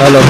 Hello.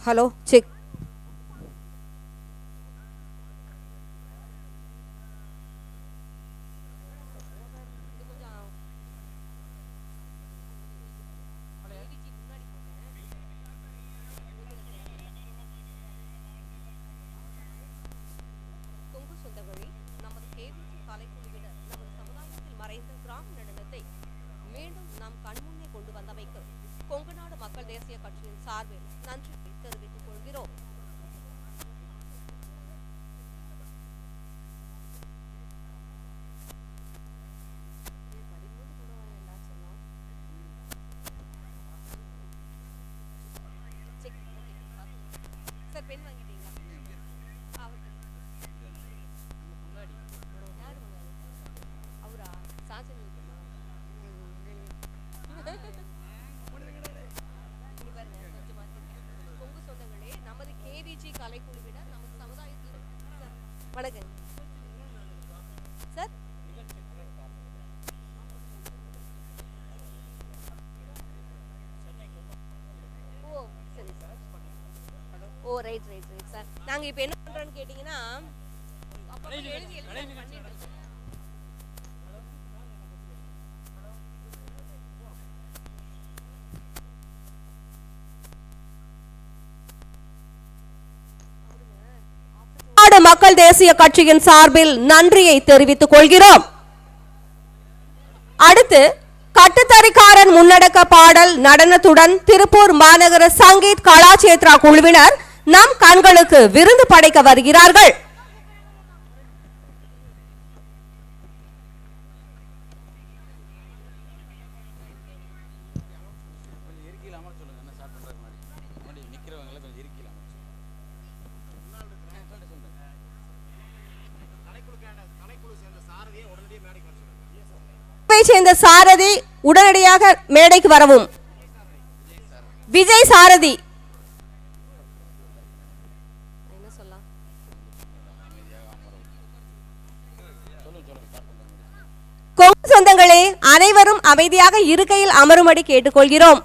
Hello check. Kongunadu மக்கள் தேசிய கட்சியின் சார்பில் நன்றி தெரிவித்துக் கொள்கிறோம். சார் பெண் வாங்கிட்டீங்களா? அவரா சாச்சன் கொங்கு சொந்தங்களே, நமது கேவிஜி கலைக்குழுவினர் நமது சமுதாயத்தில் வணக்கம் சார். ஓ சரி சார். ஓ ரைட் ரைட் ரைட் சார். நாங்கள் இப்போ என்ன பண்ணுறோன்னு கேட்டிங்கன்னா மக்கள் தேசிய கட்சியின் சார்பில் நன்றியை தெரிவித்துக் கொள்கிறோம். அடுத்து கட்டுத்தறிக்காரன் முன்னடக்க பாடல் நடனத்துடன் திருப்பூர் மாநகர சங்கீத் கலாச்சேத்ரா குழுவினர் நம் கண்களுக்கு விருந்து படைக்க வருகிறார்கள். சேர்ந்த சாரதி உடனடியாக மேடைக்கு வரவும். விஜய் சாரதி. கொங்கு சொந்தங்களே, அனைவரும் அமைதியாக இருக்கையில் அமரும்படி கேட்டுக்கொள்கிறோம்.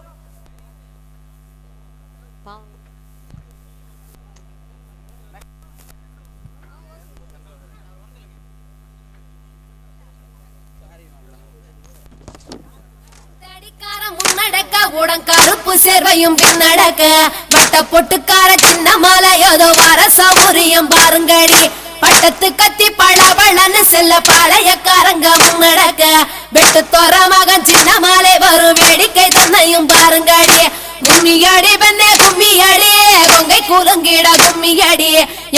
கருப்பு சேர்வையும் பின்னடக்க வட்ட பொட்டுக்கார சின்ன மாலையோதோ வர சௌரியம் பாருங்கடி. பட்டத்து கத்தி பழவளன்னு செல்ல பழையக்காரங்க முன்னடக்க வெட்டு தோற மகன் சின்ன மாலை வரும் வேடிக்கை தன்னையும் பாருங்கடி. கும்மியடி பெண்ணே கும்மியடி, கொங்கை குலுங்கிட கும்மியடி,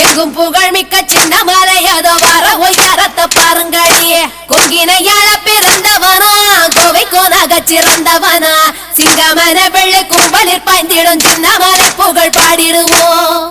எங்கும் புகழ் மிக்க சின்ன மாலையோதோ வர ஒய்யாரத்தை பாருங்கடி. கொங்கினையால பிறந்தவனா, கோவை கோனாக சிறந்தவனா, சிங்கமன வெள்ளை கும்பலில் பாய்ந்திடும் சின்ன மாலை புகழ் பாடிடுவோம்.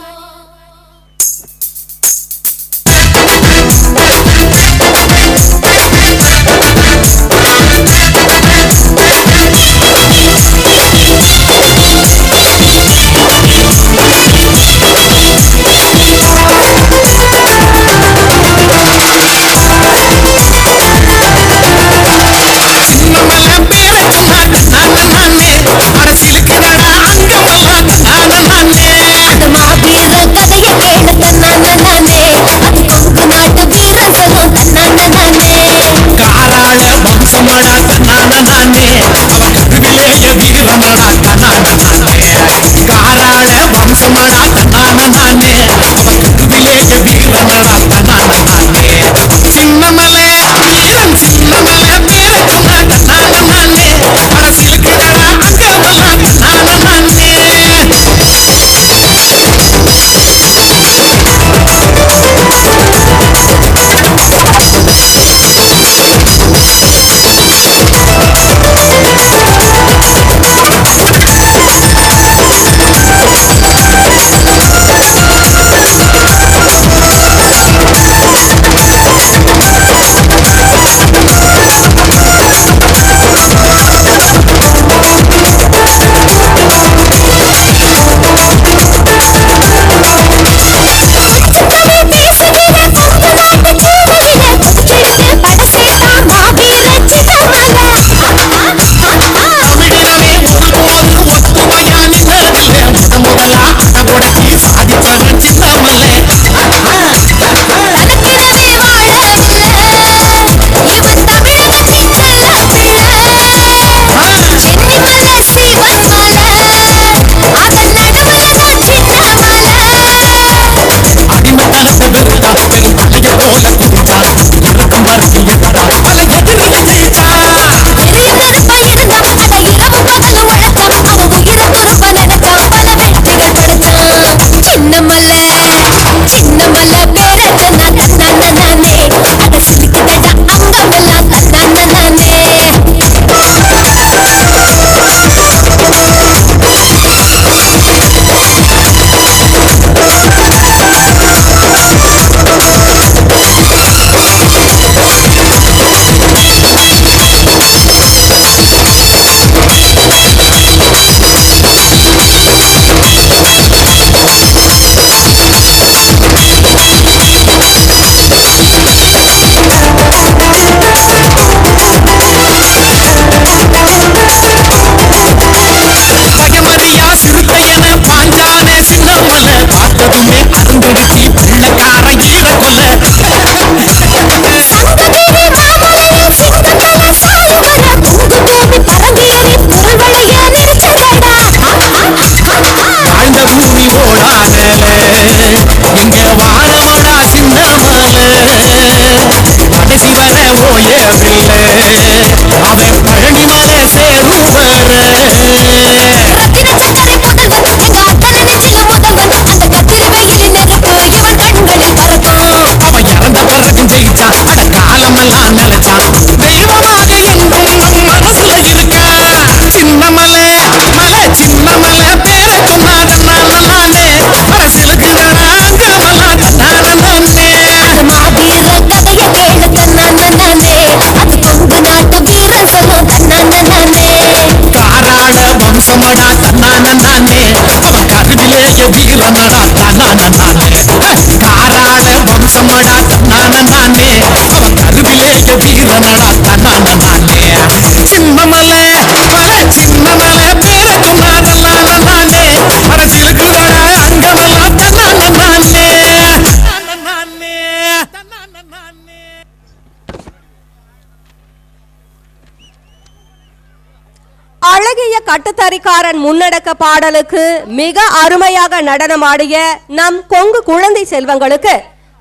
கட்டுத்தறிக்காரன் முன்னடக்க பாடலுக்கு மிக அருமையாக நடனமாடிய நம் கொங்கு குழந்தை செல்வங்களுக்கு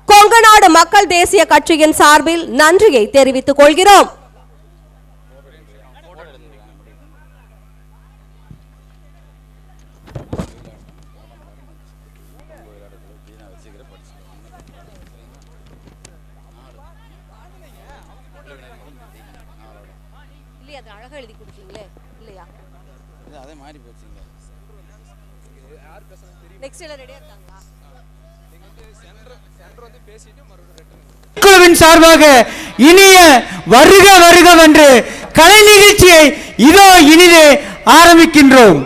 கொங்குநாடு மக்கள் தேசிய கட்சியின் சார்பில் நன்றியை தெரிவித்துக் கொள்கிறோம். எழுதி கொடுத்தீங்களே இல்லையா? அதே மாதிரி போச்சுங்க. நெக்ஸ்ட் எல்லாம் ரெடியா இருக்காங்களா? குழுவின் சார்பாக இனிய வருக வருகவென்று கலை நிகழ்ச்சியை இதோ இனிதே ஆரம்பிக்கின்றோம்.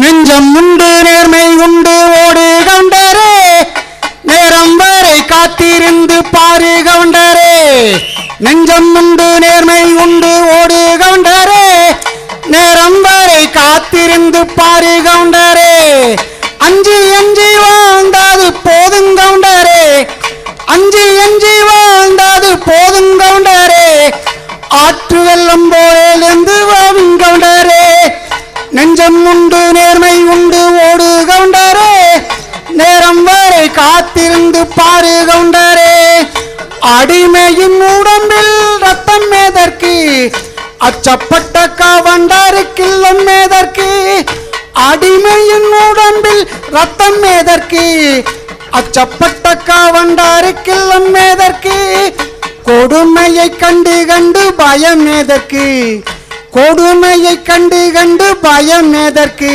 நெஞ்சம் உண்டு நேர்மை உண்டு ஓடு கவுண்டரே, நேரம் வரை காத்திருந்து பாரு கவுண்டரே. நெஞ்சம் உண்டு நேர்மை உண்டு ஓடு கவுண்டரே, நேரம் வரை காத்திருந்து பாரு கவுண்டரே. அஞ்சி அஞ்சி வாழ்ந்தாது போதும் கவுண்டரே, அஞ்சி அஞ்சி வாழ்ந்தாது போதும் கவுண்டரே. ஆற்று வெள்ளம் போலிருந்து வாழும் கவுண்டரே. நெஞ்சம் உண்டு நேர்மை உண்டு ஓடு கவுண்டரே, நேரம் வரை காத்திருந்து பாரு கவுண்டரே. அடிமையின் உடம்பில் ரத்தம் எதற்கு, அச்சப்பட்ட கவண்டருக்கில்லம் எதற்கு. அடிமையின் உடம்பில் ரத்தம் எதற்கு, அச்சப்பட்ட கவண்டருக்கில்லம் எதற்கு. கொடுமையை கண்டு கண்டு பயம் எதற்கு, கொடுமையை கண்டு கண்டு பயம் எதற்கு.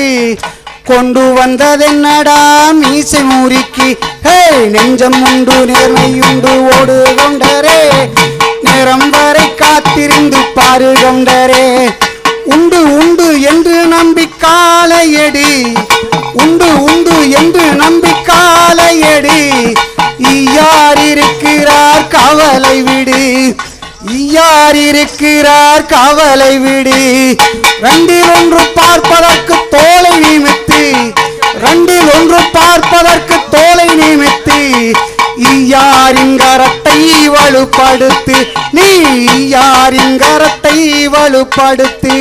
கொண்டு வந்ததென்னடா மீசை முறுக்கி, ஹே நெஞ்சம் உண்டு நேர்மை உண்டு ஓடு கவுண்டரே, நேரம் வரை காத்திருந்து பாரு கவுண்டரே. உண்டு உண்டு என்று நம்பி காலையடி, உண்டு உண்டு என்று நம்பி காலையடி. யார் இருக்கிறார் கவலை விடு, யார் இருக்கிறார் கவலை விடு. ரெண்டில் ஒன்று பார்ப்பதற்கு தோலை நிமித்து, ரெண்டில் ஒன்று பார்ப்பதற்கு தோலை நிமித்து. யாரின் கரத்தை வலுப்படுத்து, நீ யாரின் கரத்தை வலுப்படுத்து.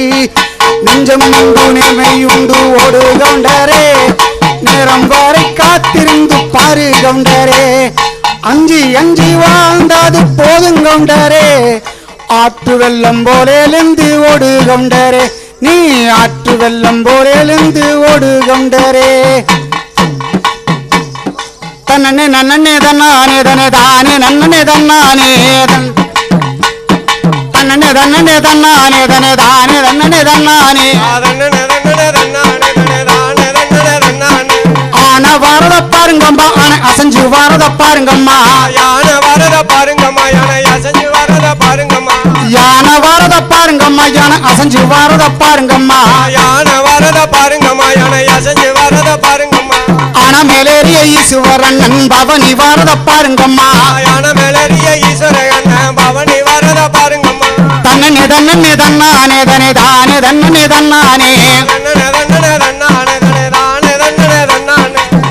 நெஞ்சம் உண்டு நேர்மை உண்டு ஓடு கவுண்டரே, நேரம் வரை காத்திருந்து பாரு கவுண்டரே. அஞ்சி அஞ்சி வாழ்ந்தாது போதும் கவுண்டரே, ஆற்று வெள்ளம் போலேந்து ஓடு கவுண்டரே. நீ ஆற்று வெள்ளம் போலேந்து ஓடு கவுண்டரே. தன்னே நன்னே தன்னானே தனே தானே நன்னே தன்னானே தன்னே தன்னே தன்னானே தனே தானே நன்னே தன்னானே. ஆன வரத பாருங்கம்மா, ஆன அசைஞ்சு வரத பாருங்கம்மா, யான வரத பாருங்கம்மா, யானை அசைஞ்சு வரத பாருங்கம்மா. யான வரத பாருங்கம்மா, யானை அசைஞ்சு வரத பாருங்கம்மா. யான வரத பாருங்கம்மா, யானை அசைஞ்சு வரத பாருங்கம்மா. ஆன மேலேறிய ஈஸ்வரன் பவனி வரத பாருங்கம்மா, யான மேலேறிய ஈஸ்வரன் பவனி வரத பாருங்கம்மா. தன்னே தன்னே தன்னானே தனே தானே தன்னே தன்னானே.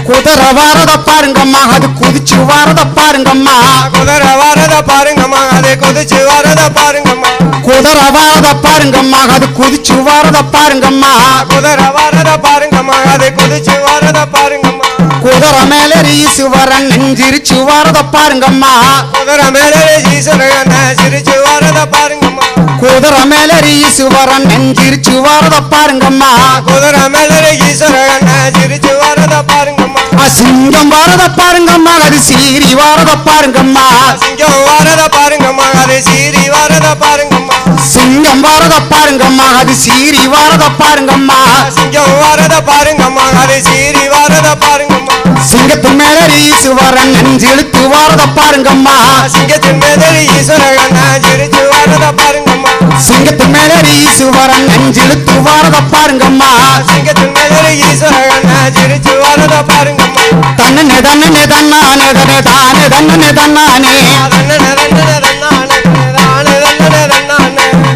குதிரை வரத பாருங்கம்மா, அது குதிச்சு வரத பாருங்கம்மா. குதிரை வரத பாருங்கம்மா, அது குதிச்சு வரத பாருங்கம்மா. குதிரை வரத பாருங்கம்மா, அது குதிச்சு வரத பாருங்கம்மா. குதிரை வரத பாருங்கம்மா, அது குதிச்சு வரத பாருங்கம்மா. குதிரை மேலே ஈஸ்வரன் நெஞ்சிரிச்சு வரத பாருங்கம்மா, குதிரை மேலே ஈஸ்வரன் சிரிச்சு வரத பாருங்கம்மா. குதிரை மேலே ஈஸ்வரன் நெஞ்சிரிச்சு வரத பாருங்கம்மா. குதிரை மேலே ஈஸ்வரன் சிரிச்சு வரத பாருங்கம்மா. சிங்கம் வரத பாருங்கம்மா, அது சீரி வரத பாருங்கம்மா. சிங்கம் வரத பாருங்கம்மா, அது சீரி வரத பாருங்கம்மா. சிங்கம் வரத பாருங்கம்மா, அது சீரி வரத பாருங்கம்மா. சிங்கம் வரத பாருங்கம்மா, அது சீரி வரத பாருங்கம்மா. சிங்கத்து மேலே ஈஸ்வரன் நெஞ்சிழுத்து வரத பாருங்கம்மா. சிங்கத்தின் மேலே ஈஸ்வரன் சிரிச்சு வரத பாருங்கம்மா. சிங்கத்து மேலே ஈஸ்வரன் நெஞ்சிழுத்து வரத பாருங்கம்மா. சிங்கத்தின் மேலே ஈஸ்வரன் சிரிச்சு வரத பாருங்கம்மா. தன்னே தன்னே தன்னானே தனே தானே தன்னே தன்னானே.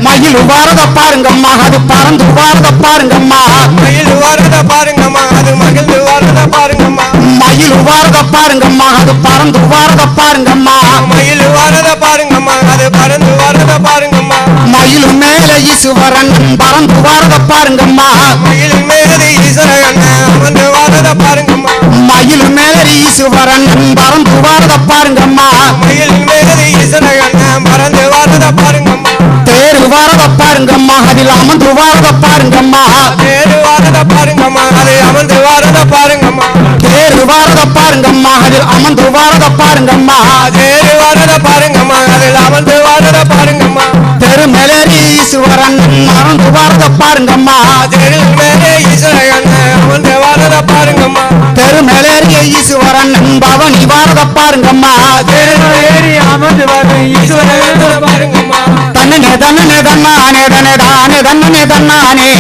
மயில் வரத பாருங்கம்மா, அது பறந்து வரத பாருங்கம்மா. மயில் வரத பாருங்கம்மா, அது மகிழ்ந்து வரத பாருங்கம்மா. மயில் வரத பாருங்கம்மா, அது பறந்து வரத பாருங்கம்மா. மயில் வரத பாருங்கம்மா, அது பறந்து வரத பாருங்கம்மா. மயில் மேலே ஈஸ்வரன் பறந்து வாரத பாருங்கம்மா மயில் மேலே ஈஸ்வரன் அமர்ந்து வாரத பாருங்கம்மா மயில் மேலே ஈஸ்வரன் பறந்து வாரத பாருங்கம்மா மயில் மேலே ஈஸ்வரன் பறந்து வாரத பாருங்கம்மா தேரு வாரத பாருங்கம்மா அதில் அமர்ந்து வாரத பாருங்கம்மா தேரு வாரத பாருங்கம்மா அதை அமர்ந்து வாரத பாருங்கம்மா தேரு வாரத பாருங்கம்மா அதில் அமர்ந்து வாரத பாருங்கம்மா தேரு வாரத பாருங்கம்மா அதில் அமர்ந்து வாரத பாருங்கம்மா தெரு மேலே ஈஸ்வரன் மறந்து வாரத பாருங்கம்மா தேரு மேலே ஈஸ்வரன் அமர்ந்து வாரத பாருங்கம்மா தெரு மேலே ஈஸ்வரன் பவனி வாரத பாருங்கம்மா தேரு ஏறி அமர்ந்து வாரத ஈஸ்வரன் பாருங்கம்மா தன்னே தன்னே தன்னானே தன்னே தானே தன்னே தன்னானே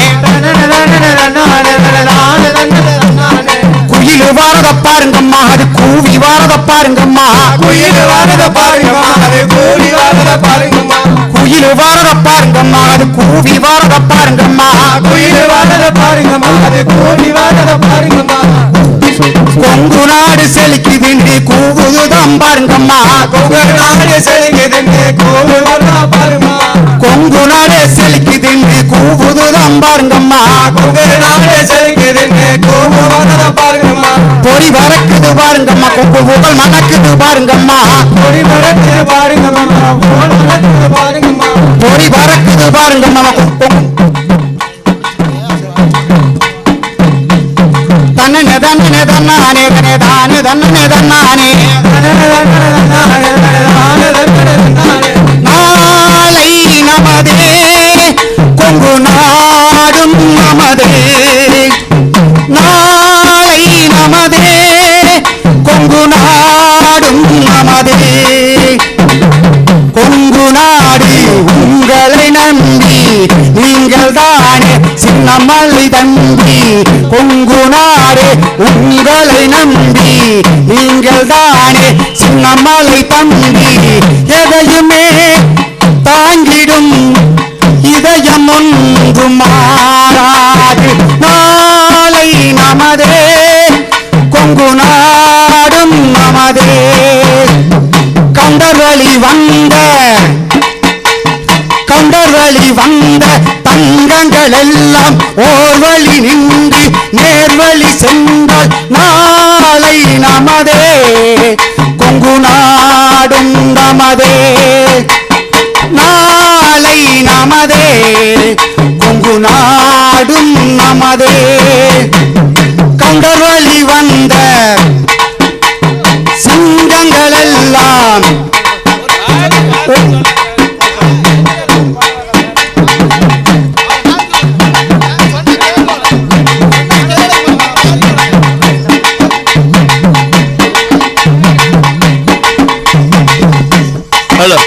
குயில் வாரத பாருங்கம்மா அது கூவி வாரத பாருங்கம்மா குயில் வாரத பாருங்கம்மா அது கூவி வாரத பாருங்கம்மா குயில் வாரத பாருங்கம்மா அது கூவி வாரத பாருங்கம்மா குயில் வாரத பாருங்கம்மா அது கூவி வாரத பாருங்கம்மா கொங்கு நாடு செழிக்குதுன்னு கூவுதுதான் பாருங்கம்மா கொங்கு நாடு செழிக்குதுன்னு கூவி வாரத பாருங்கம்மா கொங்கு நாடு செழிக்குதுன்னு கூவுதுதான் பாருங்கம்மா கொங்கு நாடு செழிக்குதுன்னு கூவி வாரத பாருங்கம்மா பொறி வரக்குது பாருங்கம்மா கொங்கு புகழ் மணக்குது பாருங்கம்மா பொறி வரக்குது பாருங்கம்மா புகழ் மணக்குது பாருங்கம்மா பொறி வரக்குது பாருங்கம்மா தன்னே தன்னே தன்னானே தன்னே தானே தன்னே தன்னானே நாளை நமதே கொங்கு நாடும் நமதே நாளை நமதே கொங்கு நாடும் நமதே கொங்கு நாடு உங்களை நம்பி நீங்கள் தானே சின்னமலை தம்பி கொங்கு நாடு உங்களை நம்பி நீங்கள் தானே சின்னமலை தம்பி எதையுமே தாங்கிடும் இதயம் ஒன்று மாறாது நாளை நமதே கொங்கு நாடும் நமதே கண்டவழி வந்த தங்கங்கள் எல்லாம் ஓர் வழி நின்று நேர்வழி சென்றால் நாளை நமதே கொங்கு நாடும் நமதே நாளை நமதே கொங்கு நாடும் நமதே கண்டவழி வந்த சிங்கங்கள் எல்லாம் ஹலோ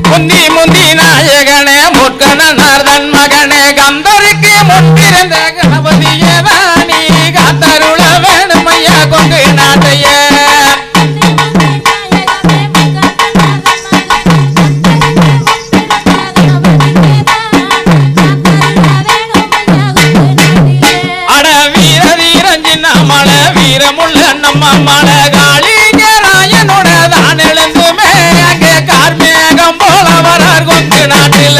முந்தி முந்தி நாயகனே முற்கன நார்தன் மகனே கந்தருக்கு முன்பிருந்த கணபதியே வாணி காத்தருள வேணும் ஐயா கொங்கு நாட்டையே அட வீர வீரஞ்சின்ன மலை வீரமுள்ள நம்ம மலை காளிங்கராயனோட தான் எழுந்துமே அங்கே கார்மேகம் போல வரார் கொங்கு நாட்டில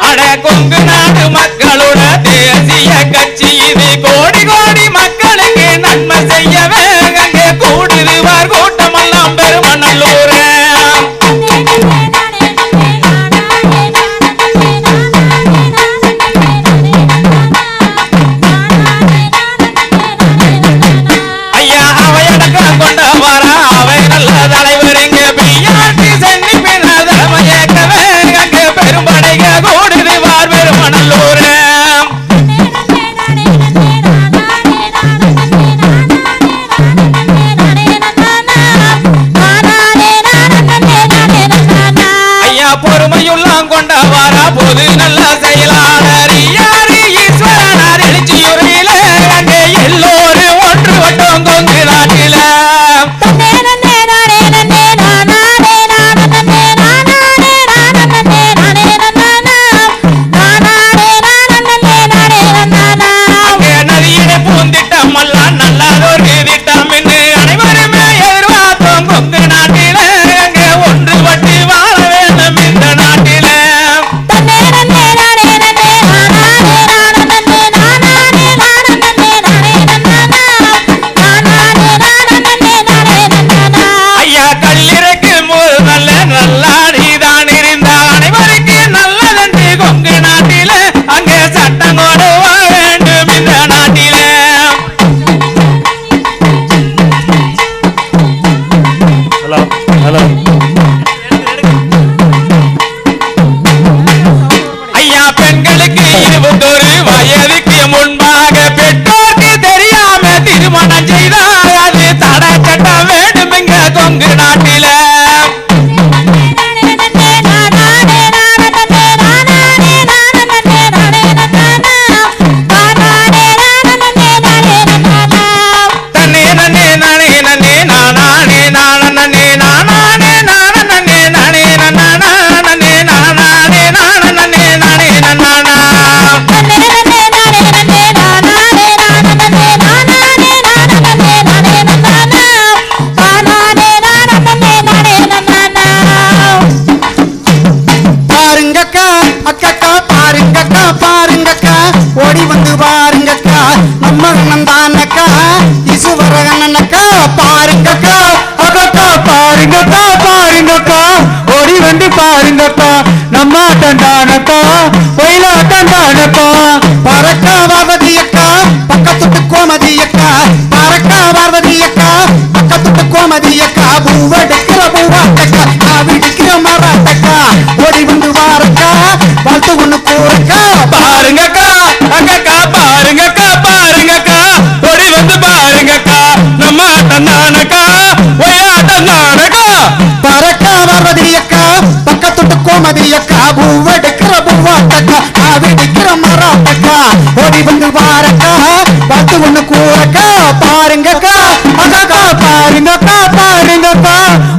அட கொங்கு நாடு மக்களோட தேசிய கட்சி இது கோடி கோடி மக்களுக்கு நன்மை செய்யவே அங்கே கூடுவார் கூட்டமெல்லாம் பெருமநல்லூர் ஐயா அவையடக்கம் கொண்ட வர அவை நல்ல தலைவர் இங்க பியாட்டி சென்னி பின்னர் தலைமையேற்கவே அங்கே பெரும்படைக கூடுவார் பெருமநல்லூர் ஐயா பொறுமையுள்ளாம் கொண்ட வர போது நல்ல செயலாளர் யாரு ஈஸ்வரனார் எழுச்சியுறையில அங்கே எல்லோரும் ஒன்று வட்டம் கொங்கு நாட்டில 21 வயதுக்கு முன்பாக பெற்றோருக்கு தெரியாம திருமணம் செய்தால் அது தடை சட்டம் வேண்டுமெங்க கொங்கு நாட்டில. பாருங்கக்கா அக்கக்கா பாருங்கக்கா பாருங்கக்கா ஓடி வந்து பாருங்கக்கா நம்ம நந்தானக்கா ஈஸ்வரகண்ணனக்கா பாருங்கக்கா அக்கக்கா பாருங்கக்கா பாருங்கக்கா ஓடி வந்து பாருங்கக்கா நம்ம தண்டானக்கா ஒயிலா தண்டானக்கா பறக்கா பார்வதியக்கா பக்கத்துட்டு கோமதியக்கா பறக்கா பார்வதியக்கா பக்கத்துட்டு கோமதியக்கா பூவடிக்கிற பூவாட்டக்கா காவிடிக்கிற மராட்டக்கா ஓடி வந்து வாரக்கா வாழ்த்து ஒண்ணு போறக்கா பாருங்கக்கா அக்கக்கா பாருங்கக்கா பாருங்கக்கா ஓடி வந்து பாருங்கக்கா நம்ம தந்தானக்கா ஒயா தந்தானக்கா பறக்கா பார்வதியக்கா பக்கத்துட்டு கோமதியக்கா பூவடிக்கிற பூவாட்டக்கா காவிடிக்கிற மராட்டக்கா ஓடி வந்து வாரக்கா வாழ்த்து ஒண்ணு கூறக்கா பாருங்கக்கா அக்கக்கா பாருங்கக்கா பாருங்கக்கா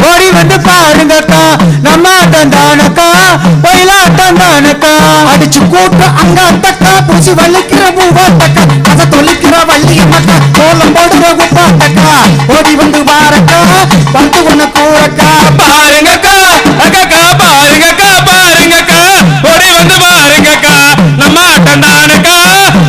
ஓடி வந்து பாருங்கக்கா நம்ம தந்தானக்கா ஒயிலா தந்தானக்கா அடிச்சு கூட்டு அங்க அத்தக்கா பூசி வலிக்கிற பூவாட்டக்கா அதை தொலைக்கிற வள்ளியம்மக்கா கோலம் போடுற உப்பாட்டக்கா ஓடி வந்து வாரக்கா வந்து ஒண்ணு கூறக்கா பாருங்கக்கா அக்கக்கா பாருங்கக்கா பாருங்கக்கா ஓடி வந்து பாருங்கக்கா நம்ம தந்தானக்கா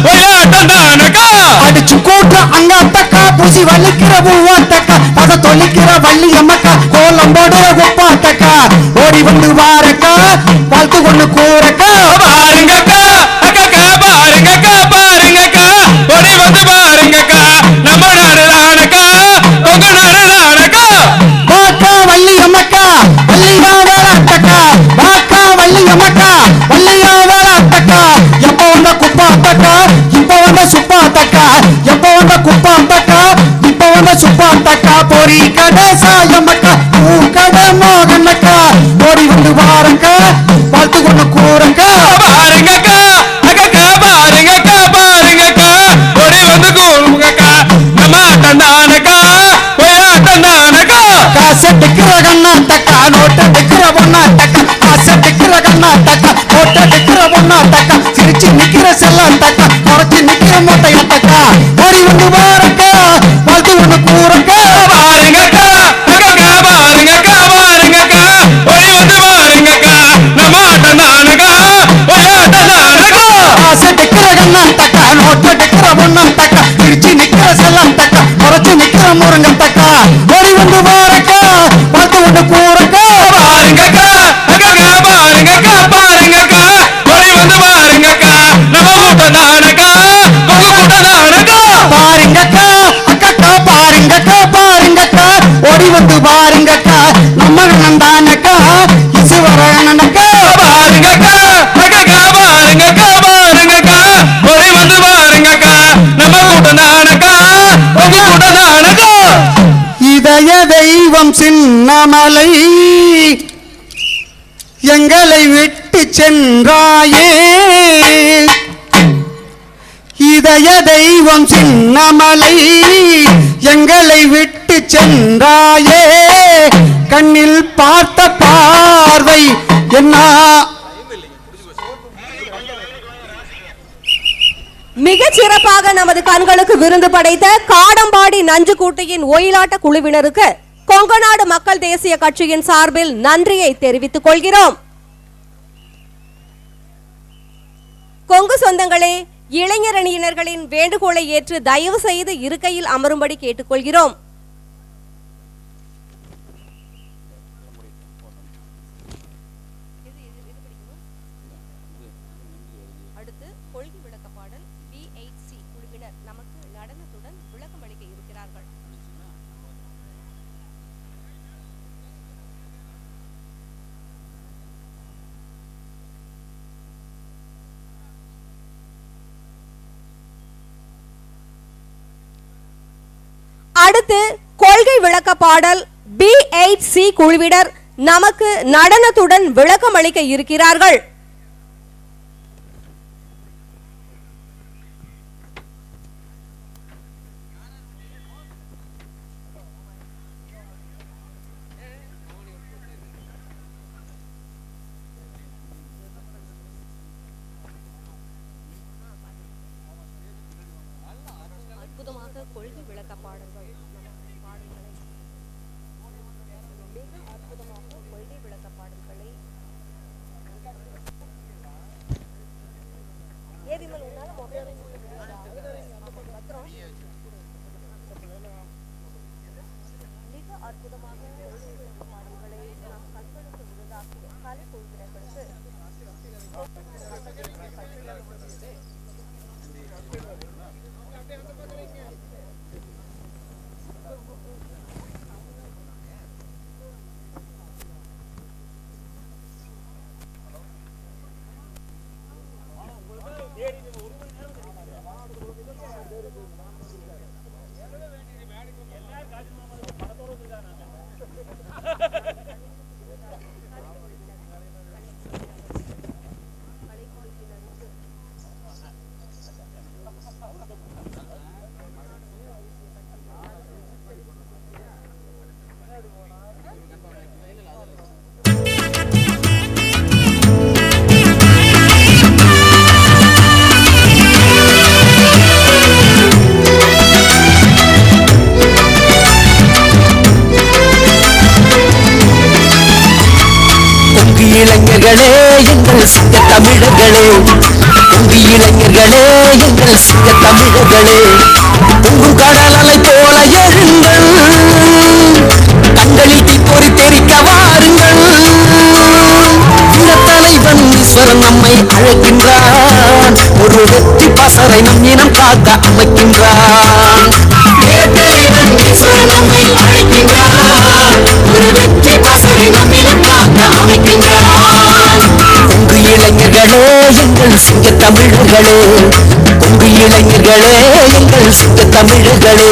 ஒயா தந்தானக்கா அடிச்சு கூட்டு அங்க அத்தக்கா பூசி வலிக்கிற பூவாட்டக்கா அதை தொலைக்கிற வள்ளியம்மக்கா கோலம் போடுற உப்பாட்டக்கா ஓடி வந்து வாரக்கா வாழ்த்து ஒண்ணு கூறக்கா பாருங்கக்கா அக்கக்கா பாருங்கக்கா பாருங்கக்கா ஓடி வந்து பாருங்கக்கா நம்ம நாடு தானக்கா கொங்கு நாடு தானக்கா வாக்கா வள்ளியம்மக்கா வள்ளியா வேளாட்டக்கா வாக்கா வள்ளியம்மக்கா வள்ளியா வேளாட்டக்கா எப்ப வந்த குப்பாட்டக்கா இப்ப வந்த சுப்பாட்டக்கா எப்ப வந்த குப்பாட்டக்கா இப்ப வந்த சுப்பாட்டக்கா பொறி கடை சாயம்மக்கா பூ கடை மோகனக்கா ஓடி வந்து வாரக்கா வாழ்த்து கொண்டு கூறக்கா பாருங்கக்கா அக்கக்கா பாருங்கக்கா பாருங்கக்கா ஓடி வந்து கூறுங்கக்கா நம்ம தந்தானக்கா ஒயா தந்தானக்கா காசட்டுக்கிற கண்ணாட்டக்கா நோட்டடிக்கிற பொண்ணாட்டக்கா காசட்டுக்கிற கண்ணாட்டக்கா நோட்டடிக்கிற பொண்ணாட்டக்கா சிரிச்சு நிக்கிற செல்லாட்டக்கா குறைச்சு நிக்கிற மூட்டையாட்டக்கா ஓடி வந்து வாரக்கா வாழ்த்து ஒண்ணு கூறக்கா பாருங்கக்கா அக்கக்கா பாருங்கக்கா பாருங்கக்கா ஓடி வந்து பாருங்கக்கா நம்ம தந்தானக்கா ஒயா தந்தானக்கா காசட்டுக்கிற கண்ணாட்டக்கா நோட்டடிக்கிற பொண்ணாட்டக்கா சிரிச்சு நிக்கிற செல்லாட்டக்கா குறைச்சு நிக்கிற முருங்கட்டக்கா ஓடி வந்து வாரக்கா வாழ்த்து ஒண்ணு கூறக்கா பாருங்கக்கா அக்கக்கா பாருங்கக்கா பாருங்கக்கா ஓடி வந்து பாருங்கக்கா நம்ம தந்தானக்கா கொங்கு தந்தானக்கா பாருங்கக்கா அக்கக்கா பாருங்கக்கா பாருங்கக்கா ஓடி வந்து பாருங்கக்கா நம்ம நந்தானக்கா ஈஸ்வரனக்கா பாருங்கக்கா அக்கக்கா பாருங்கக்கா பாருங்கக்கா ஓடி வந்து பாருங்கக்கா நம்ம கூட்டந்தானக்கா கொங்கு கூட்டந்தானக்கா இதய தெய்வம் சின்னமலை எங்களை விட்டு சென்றாயே இதய தெய்வம் சின்னமலை எங்களை விட்டு சென்றாயே கண்ணில் பார்த்த பார்வை என்ன மிகச் சிறப்பாக நமது கண்களுக்கு விருந்து படைத்த காடம்பாடி நஞ்சுக்கூட்டியின் ஒயிலாட்ட குழுவினருக்கு கொங்குநாடு மக்கள் தேசிய கட்சியின் சார்பில் நன்றியை தெரிவித்துக் கொள்கிறோம். கொங்கு சொந்தங்களே, இளைஞரணியினர்களின் வேண்டுகோளை ஏற்று தயவு செய்து இருக்கையில் அமரும்படி கேட்டுக்கொள்கிறோம். அடுத்து கொள்கை விளக்க பாடல் V8C குழுவினர் நமக்கு நடனத்துடன் விளக்கம் அளிக்க இருக்கிறார்கள். அடுத்து கொள்கை விளக்க பாடல் B8C குழுவினர் நமக்கு நடனத்துடன் விளக்கம் அளிக்க இருக்கிறார்கள். கொள்கை விளக்க பாடல்கள் மிக அற்புதமாக கொள்கை விளக்க பாடல்களை மிக அற்புதமாக கொள்கை விளக்க பாடல்களை நாம் கண்களுக்கு விருதாக்கிய கலை குழுவினர்களுக்கு இளைஞர்களே எங்கள் சிங்க தமிழர்களே, உங்கள் இளைஞர்களே எங்கள் சிங்க தமிழர்களே, பொங்கும் கடலலை போல எழுங்கள், கண்களில் தீப்பொறி தெரிக்க வாருங்கள். வீரத்தலைவன் ஈஸ்வரன் நம்மை அழைக்கின்றான், ஒரு வெற்றி பசரை நம் இனம் காக்க அமைக்கின்றான். வீரத்தலைவன் ஈஸ்வரன் நம்மை அழைக்கின்றான், ஒரு வெற்றி பசரை நம் இனம் காக்க அமைக்கின்றான். உங்கள் இளைஞர்களே எங்கள் சிங்க தமிழர்களே, உங்கள் இளைஞர்களே எங்கள் சிங்க தமிழர்களே,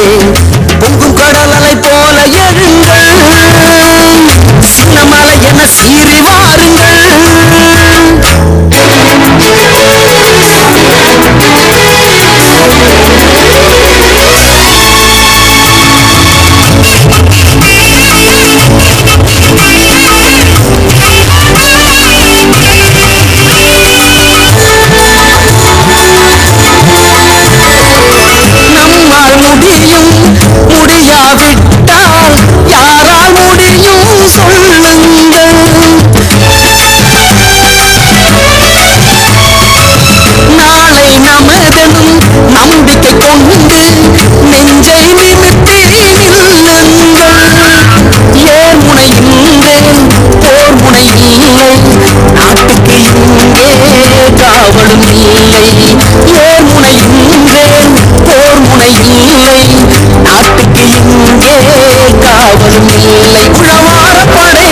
பொங்கும் கடலலை போல எழுங்கள், சின்னமலை என சீறி வாருங்கள். முடியாவிட்டால் யாரால் முடியும் சொல்லுங்கள். நாளை நமதெனும் நம்பிக்கை கொண்டு நெஞ்சை நிமித்தி நில்லுங்கள். ஏர் முனைகின்றேன் போர் முனையில்லை, நாட்டுக்கு இங்கே காவலும் இல்லை. ஏர் முனைகின்றேன் போர் முனையில்லை, நாட்டுக்கு இங்கே காவலும் இல்லை. உழவார படை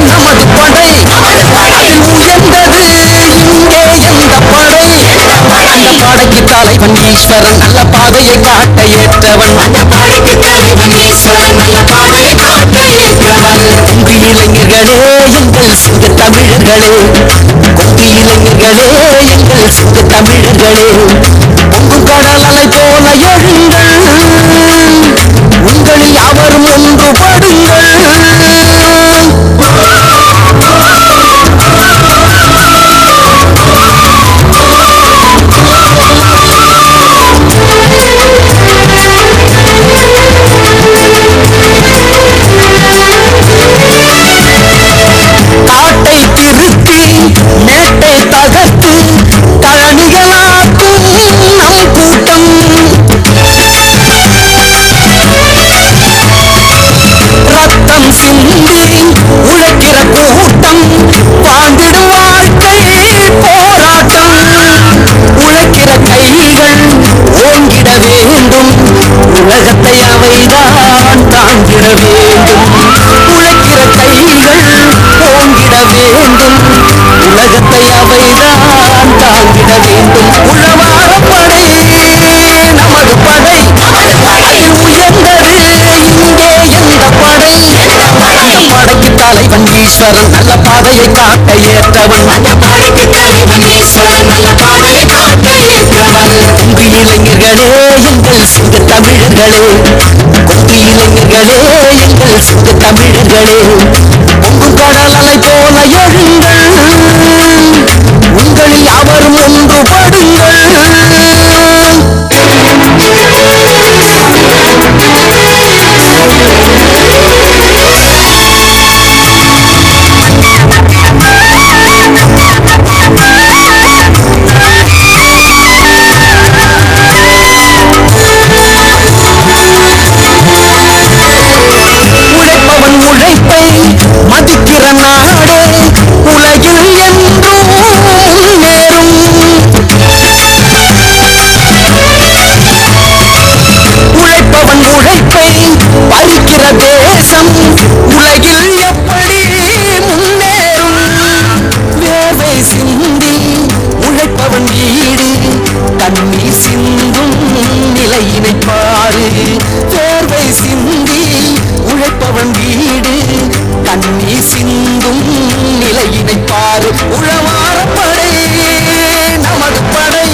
நமது படை, அதில் உயர்ந்தது இங்கே எந்த படை? அந்த படைக்கு தலைவன் ஈஸ்வரன், நல்ல பாதையை காட்ட ஏற்றவன். அந்த படைக்கு தலைவன் ஈஸ்வரன், நல்ல பாதையை காட்ட ஏற்றவன். உங்கள் இளைஞர்களே எங்கள் சிங்க தமிழர்களே, உங்கள் இளைஞர்களே எங்கள் சிங்க தமிழர்களே, பொங்கும் கடலலை போல எழுங்கள், உங்களில் யாவரும் ஒன்றுபடுங்கள். காட்டை திருத்தி மேட்டை தகர்த்து கழனிகளாக்கும் நம் கூட்டம், ரத்தம் சிந்தி உழைக்கிற கூட்டம், வாழ்ந்திடும் வாழ்க்கை போராட்டம். உழைக்கிற கைகள் ஓங்கிட வேண்டும், உலகத்தை அவைதான் தாங்கிட வேண்டும். உழைக்கிற கைகள் ஓங்கிட வேண்டும், உலகத்தை ஈஸ்வரன் நல்ல பாதையை காட்ட ஏற்றவன் அந்த பாதைக்கு தலைவன் ஈஸ்வரன் நல்ல பாதையை காட்ட ஏற்றவன் கொங்கு இளைஞர்களே எங்கள் சிங்க தமிழர்களே கொங்கு இளைஞர்களே எங்கள் சிங்க தமிழர்களே பொங்கும் கடல் அலை போல எழுங்கள் உங்களில் யாவரும் ஒன்றுபடுங்கள் உழைப்பவன் உழைப்பை மதிக்கிற நாடே உலகில் என்றும் முன்னேறும் உழைப்பவன் உழைப்பை பறிக்கிற தேசம் உலகில் எப்படி முன்னேறும் வேர்வை சிந்தி உழைப்பவன் வீடு கண்ணீர் சிந்தும் நிலையினை பாரு வேர்வை சிந்தி உழைப்பவன் வீடு கண்ணீர் சிந்தும் நிலையினை பாரு உழவார படை நமது படை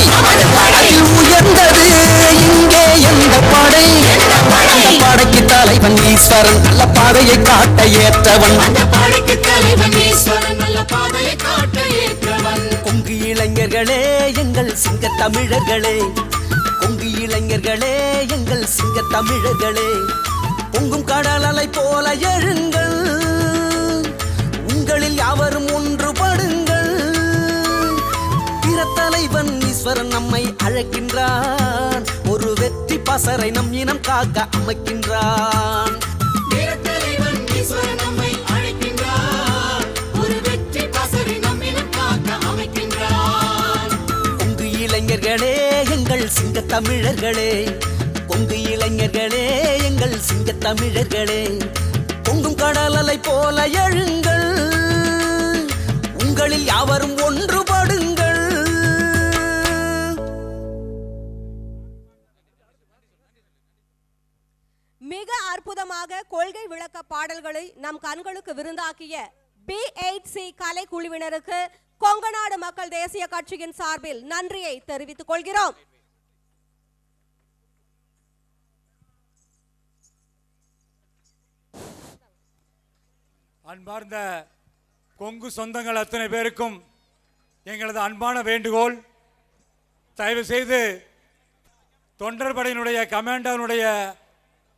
அதில் உயர்ந்தது இங்கே எந்த படை அந்த படைக்கு தலைவன் ஈஸ்வரன் நல்ல பாதையை காட்ட ஏற்றவன் அந்த படைக்கு தலைவன் ஈஸ்வரன் நல்ல பாதையை காட்ட ஏற்றவன் கொங்கு இளைஞர்களே எங்கள் சிங்க தமிழர்களே கொங்கு இளைஞர்களே எங்கள் சிங்க தமிழர்களே பொங்கும் கடல் அலை போல எழுங்கள் உங்களில் யாவரும் ஒன்றுபடுங்கள் தலைவன் ஈஸ்வரன் நம்மை அழைக்கின்றான் ஒரு வெற்றி பசரை நம் இனம் காக்க அமைக்கின்றான் தலைவன் ஈஸ்வரன் நம்மை அழைக்கின்றான் ஒரு வெற்றி பசரை நம் இனம் காக்க அமைக்கின்றான் கொங்கு இளைஞர்களே எங்கள் சிங்க தமிழர்களே கொங்கு இளைஞர்களே எங்கள் சிங்க தமிழர்களே பொங்கும் கடல் அலை போல எழுங்கள் உங்களில் யாவரும் ஒன்றுபடுங்கள் மிக அற்புதமாக கொள்கை விளக்க பாடல்களை நம் கண்களுக்கு விருந்தாக்கிய B8C கலை குழுவினருக்கு கொங்கநாடு மக்கள் தேசிய கட்சியின் சார்பில் நன்றியை தெரிவித்துக் கொள்கிறோம். அன்பார்ந்த கொங்கு சொந்தங்கள் அத்தனை பேருக்கும் எங்களது அன்பான வேண்டுகோள், தயவு செய்து தொண்டர் படையினுடைய கமாண்டனுடைய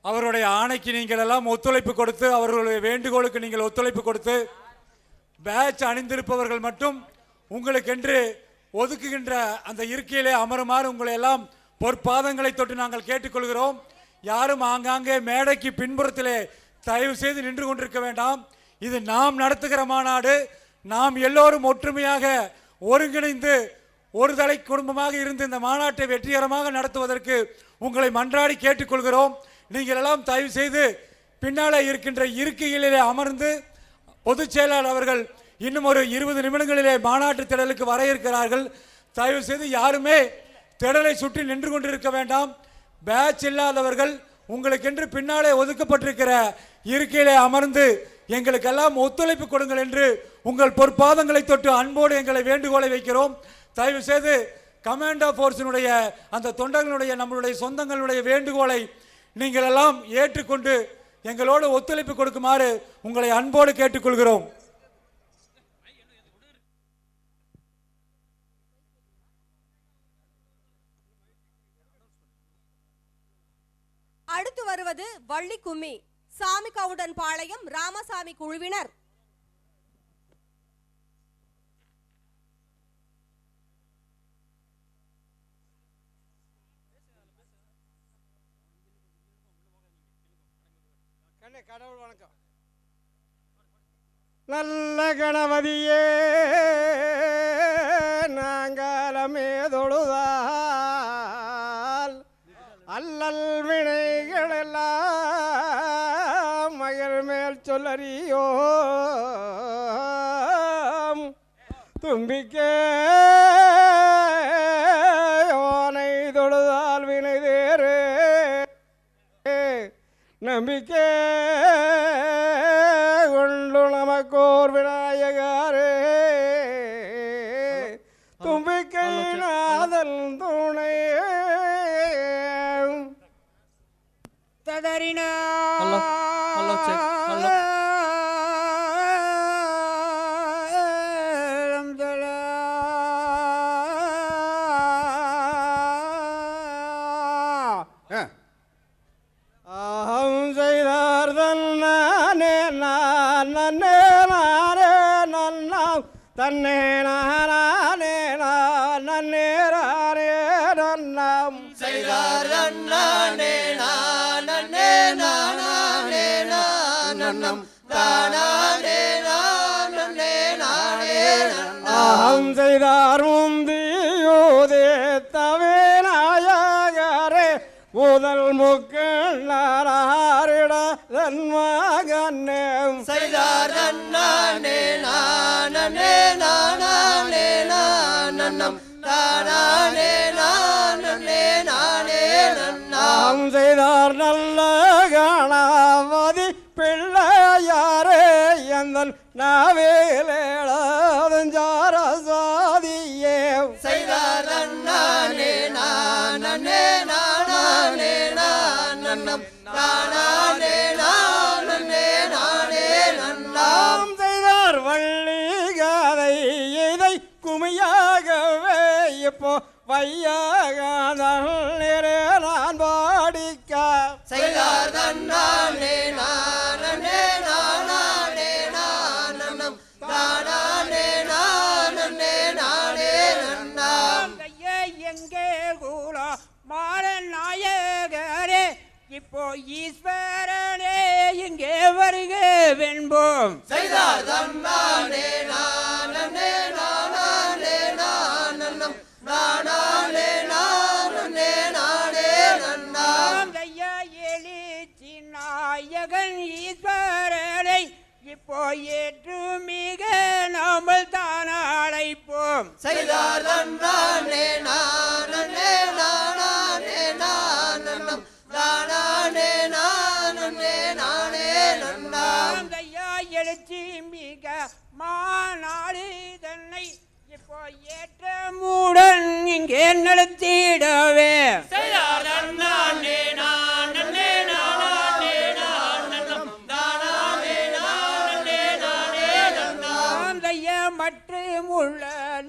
அவருடைய ஆணைக்கு நீங்கள் எல்லாம் ஒத்துழைப்பு கொடுத்து, அவர்களுடைய வேண்டுகோளுக்கு நீங்கள் ஒத்துழைப்பு கொடுத்து, பேட்ச் அணிந்திருப்பவர்கள் மட்டும் உங்களுக்கென்று ஒதுக்குகின்ற அந்த இருக்கையிலே அமருமாறு உங்களை எல்லாம் பொற்பாதங்களை தொட்டு நாங்கள் கேட்டுக்கொள்கிறோம். யாரும் ஆங்காங்கே மேடைக்கு பின்புறத்திலே தயவு செய்து நின்று கொண்டிருக்க வேண்டாம். இது நாம் நடத்துகிற மாநாடு. நாம் எல்லோரும் ஒற்றுமையாக ஒருங்கிணைந்து ஒரு தலை குடும்பமாக இருந்து இந்த மாநாட்டை வெற்றிகரமாக நடத்துவதற்கு உங்களை மன்றாடி கேட்டுக்கொள்கிறோம். நீங்கள் எல்லாம் தயவு செய்து பின்னாலே இருக்கின்ற இருக்கைகளிலே அமர்ந்து, பொதுச் செயலாளர் அவர்கள் இன்னும் ஒரு 20 நிமிடங்களிலே மாநாட்டு திடலுக்கு வர இருக்கிறார்கள். தயவு செய்து யாருமே திடலை சுற்றி நின்று கொண்டிருக்க வேண்டாம். பேட்ச் இல்லாதவர்கள் உங்களுக்கென்று பின்னாலே ஒதுக்கப்பட்டிருக்கிற இருக்கையிலே அமர்ந்து எங்களுக்கெல்லாம் ஒத்துழைப்பு கொடுங்கள் என்று உங்கள் பொற்பாதங்களை தொட்டு அன்போடு எங்களை வேண்டுகோளை வைக்கிறோம். தயவு செய்து கமாண்டோ போர்ஸினுடைய அந்த தொண்டர்களுடைய நம்மளுடைய சொந்தங்களுடைய வேண்டுகோளை நீங்கள் எல்லாம் ஏற்றுக்கொண்டு எங்களோடு ஒத்துழைப்பு கொடுக்குமாறு உங்களை அன்போடு கேட்டுக்கொள்கிறோம். அடுத்து வருவது வள்ளி கும்மி. சாமி கவுண்டன் பாளையம் ராமசாமி குழுவினர். கடவுள் வணக்கம். நல்ல கணபதியே நாங்களமே தொழுதால் அல்லல் வினைகள் எல்லாம் மகர் மேல் சொல்லறியோ தும்பிக்கே யோனை தொழுதால் வினை தேரு நம்பிக்கை கொண்டு நமக்கோர் ஓர் விநாயகரே தும்பிக்கை நாதல் துணை ததறினா அகம் செய்தார் தன்னே நான் நன்னே நானே நன்னாம் தன்னே நானே நான் நன்னே நானே நன்னாம் செய்தார் நன்னானே நானே நானே நன்னம் தானானே நானே நானே அகம் செய்தார் முந்தியோதே தவே நாயகரே முதல் முக்கிட தன் மகனே செய்தார் நன்னானே நானே நானே நன்னம் தானானே நானே நானே நன்னா நாம் செய்தார் நல்ல கணபதி பிள்ளையாரே எந்தன் நாவேலேழாதஞ்சாரசாதியே செய்தார் நன்னானே நானே நானே நன்னம் தானானே நானே நானே நன்னா நாம் செய்தார் வள்ளி கதை இதை குமியாகவே இப்போ வையாக நான் பாடிக்க செய்தார் நன்னானே நானே நானே நன்னம் தானானே நானே நானே நன்னா எங்கே கூட மாறன் நாயகரே இப்போ ஈஸ்வரனே இங்கே வருக வென்போம் செய்தார் நன்னானே நானே நன்னம் தானானே நானே நானே நன்னா ஐயா எழுச்சி நாயகன் ஈஸ்வரனை இப்போ ஏற்று மிக நாமல் தான் அழைப்போம் செய்தார் நன்னானே நானே நன்னம் தானானே நானே நானே நன்னா ஐயா எழுச்சி மிக மாநாடு தன்னை இப்போ ஏற்ற மூடன் இங்கே நடத்திடவே செய்தார் நன்னானே நானே நன்னம் தானானே நானே நானே நன்னா ஐயா மற்றும் உள்ள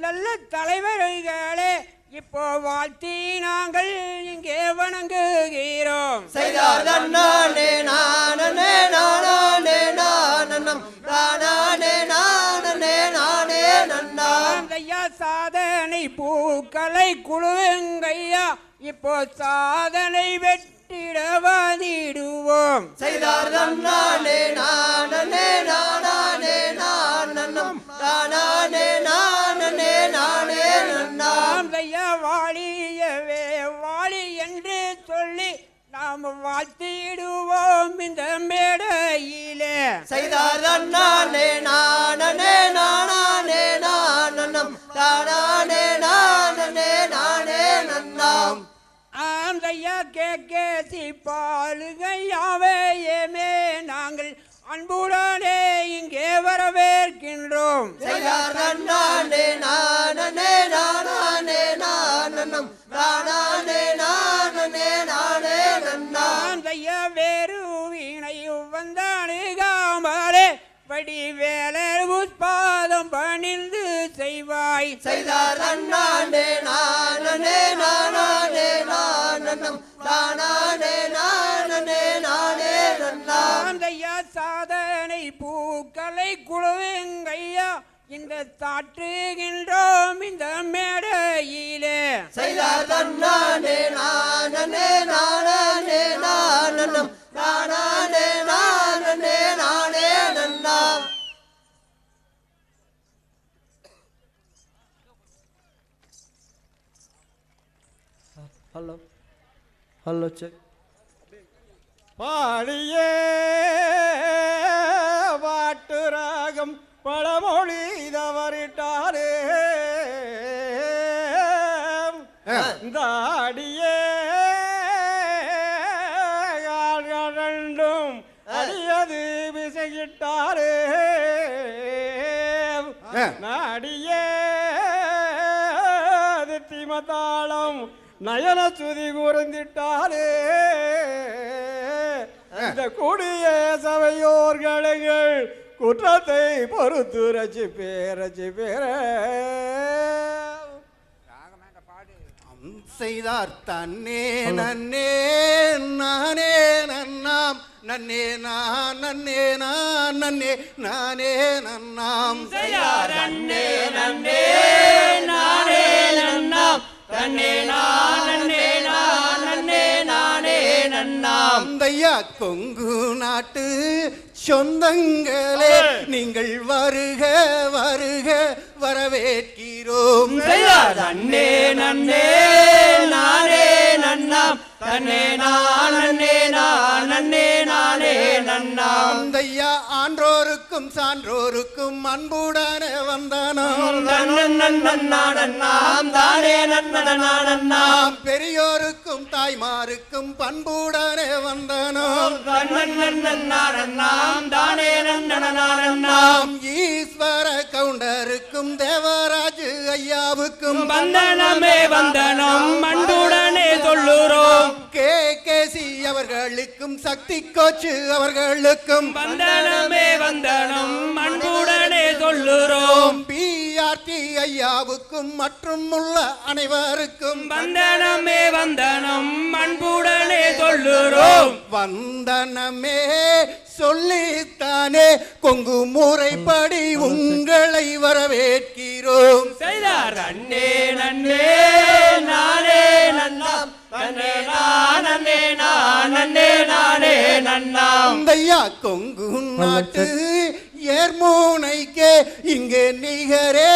நல்ல தலைவர்களே இப்போ வாழ்த்தி நாங்கள் இங்கே வணங்குகிறோம் செய்தார் நன்னானே நானே நன்னம் தானானே நானே நானே நன்னா ஐயா சாதனை பூக்களை குழுவுங்கய்யா இப்போ சாதனை வெற்றிட வாதிடுவோம் செய்தார் நன்னானே நானே நன்னம் தானானே நானே நானே நன்னா ஐயா வாழியவே வாழி என்று சொல்லி நாம் வாழ்த்திடுவோம் இந்த மேடையிலே செய்தார் நன்னானே நானே நன்னம் தானானே நானே நானே நன்னாம் ஐயா கேசி பாலுகையாவையுமே நாங்கள் அன்புடனே இங்கே வரவேற்கின்றோம் செய்தார் நன்னானே நானே நன்னம் தானானே நானே நானே நன்னாம் ஐயா வேறு வீணை வந்தானுகாமலே வடிவேலர் உட்பாதம் பணிந்து செய்வாய் செய்தார் நன்னானே நானே நன்னம் தானானே நானே நானே நன்னாம் ஐயா சாதனை பூக்களை குழுவுங்கய்யா இந்த தாற்றுகின்றோம் இந்த மேடையிலே செய்தார் நன்னானே நன்னம் தானானே நானே நானே நன்னாம் ஹலோ செக் பாடியே பாட்டு ராகம் பழமொழி தவறிட்டாரே தாடியே ரெண்டும் அடியது விசையிட்டாரே மத்தாளம் நயன சுதி கூர்ந்திட்டாலே இந்த கூடிய சபையோர்களுங்கள் குற்றத்தை பொறுத்து ரசி பேர செய்தார் தன்னே நன்னே நானே நன்னாம் நன்னே நான் நன்னே நான் நன்னே நானே நன்னாம் செய்தார் நன்னே நன்னே நானே நன்னாம் தன்னே நான் நன்னே நான் நன்னே நானே நன்னாம் தையா கொங்கு நாட்டு சொந்தங்களே நீங்கள் வருக வருக வரவேற்கிறோம் செய்தார் நன்னே நன்னே நானே நன்னாம் தன்னே நான் நன்னே நான் நன்னே நானே நன்னாம் தையா ஆன்றோருக்கும் சான்றோருக்கும் அன்புடான வந்தனம் நன்னாம் தானே நன்னாம் பெரியோருக்கும் தாய்மாருக்கும் பண்புடான வந்தனம் நன்னாம் தானே நன்னாம் நாம் ஈஸ்வர கவுண்டருக்கும் தேவராஜு ஐயாவுக்கும் வந்தனமே வந்தனம் அன்புடனே சொல்லுறோம் கேசி அவர்களுக்கும் சக்தி கோச்சு அவர்களுக்கும் வந்தனமே வந்தனம் அன்புடனே சொல்லுறோம் பிஆர்டி ஐயாவுக்கும் மற்றும் உள்ள அனைவருக்கும் வந்தனமே வந்தனம் அன்புடனே சொல்லுறோம் வந்தனமே சொல்லித்தானே கொங்கு முறைப்படி உங்களை வரவேற்கிறோம் செய்தார் அண்ணே நன்னே நானே நன்னாம் தன்னே நான் நன்னே நான் நன்னே நானே நன்னாம் தையா கொங்கு நாட்டு ஏர்மூனைக்கே இங்கே நிகரே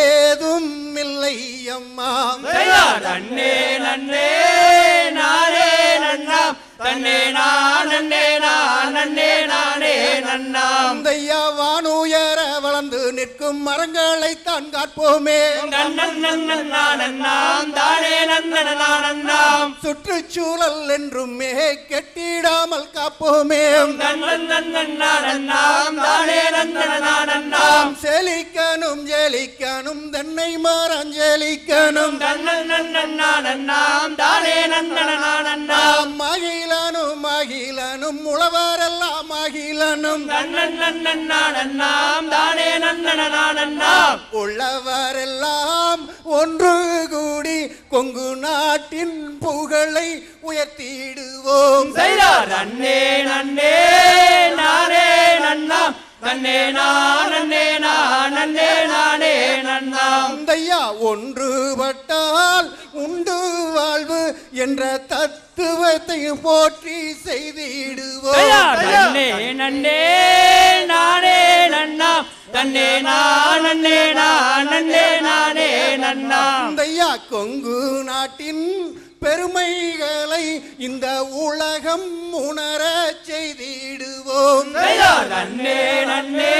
ஏதும் இல்லை அம்மா செய்தார் அண்ணே நன்னே நானே நன்னாம் தன்னே நான் நன்னே நான் நன்னே நானே நன்னாம் தையா வானுயர வளர்ந்து நிற்கும் மரங்களை தான் காப்போமே நன்னாம் தானே நன்னாம் சுற்றுச்சூழல் என்றுமே கெட்டிடாமல் காப்போமே நன்னாம் தானே நன்னாம் செழிக்கணும் ஜெலிக்கணும் தென்னை மரம் ஜெலிக்கணும் நன்னாம் தானே நன்னாம் மகிழனும் மகிழனும் உழவரெல்லாம் மகிழனும் நன்னாம் தானே நன்னாம் உள்ளவரெல்லாம் ஒன்று கூடி கொங்கு நாட்டின் புகழை உயர்த்திடுவோம் செய்தார் அண்ணே நன்னே நானே நன்னாம் தன்னே நான் நன்னே நான் நன்னே நானே நன்னாம் தையா ஒன்றுபட்டால் உண்டு வாழ்வு என்ற தத்துவத்தை போற்றி செய்திடுவோம் நன்னே நன்னே நானே நன்னாம் தன்னே நான் நன்னே நான் நன்னே நானே நன்னாம் தையா கொங்கு நாட்டின் பெருமைகளை இந்த உலகம் உணர செய்திடுவோம் நன்னே நன்னே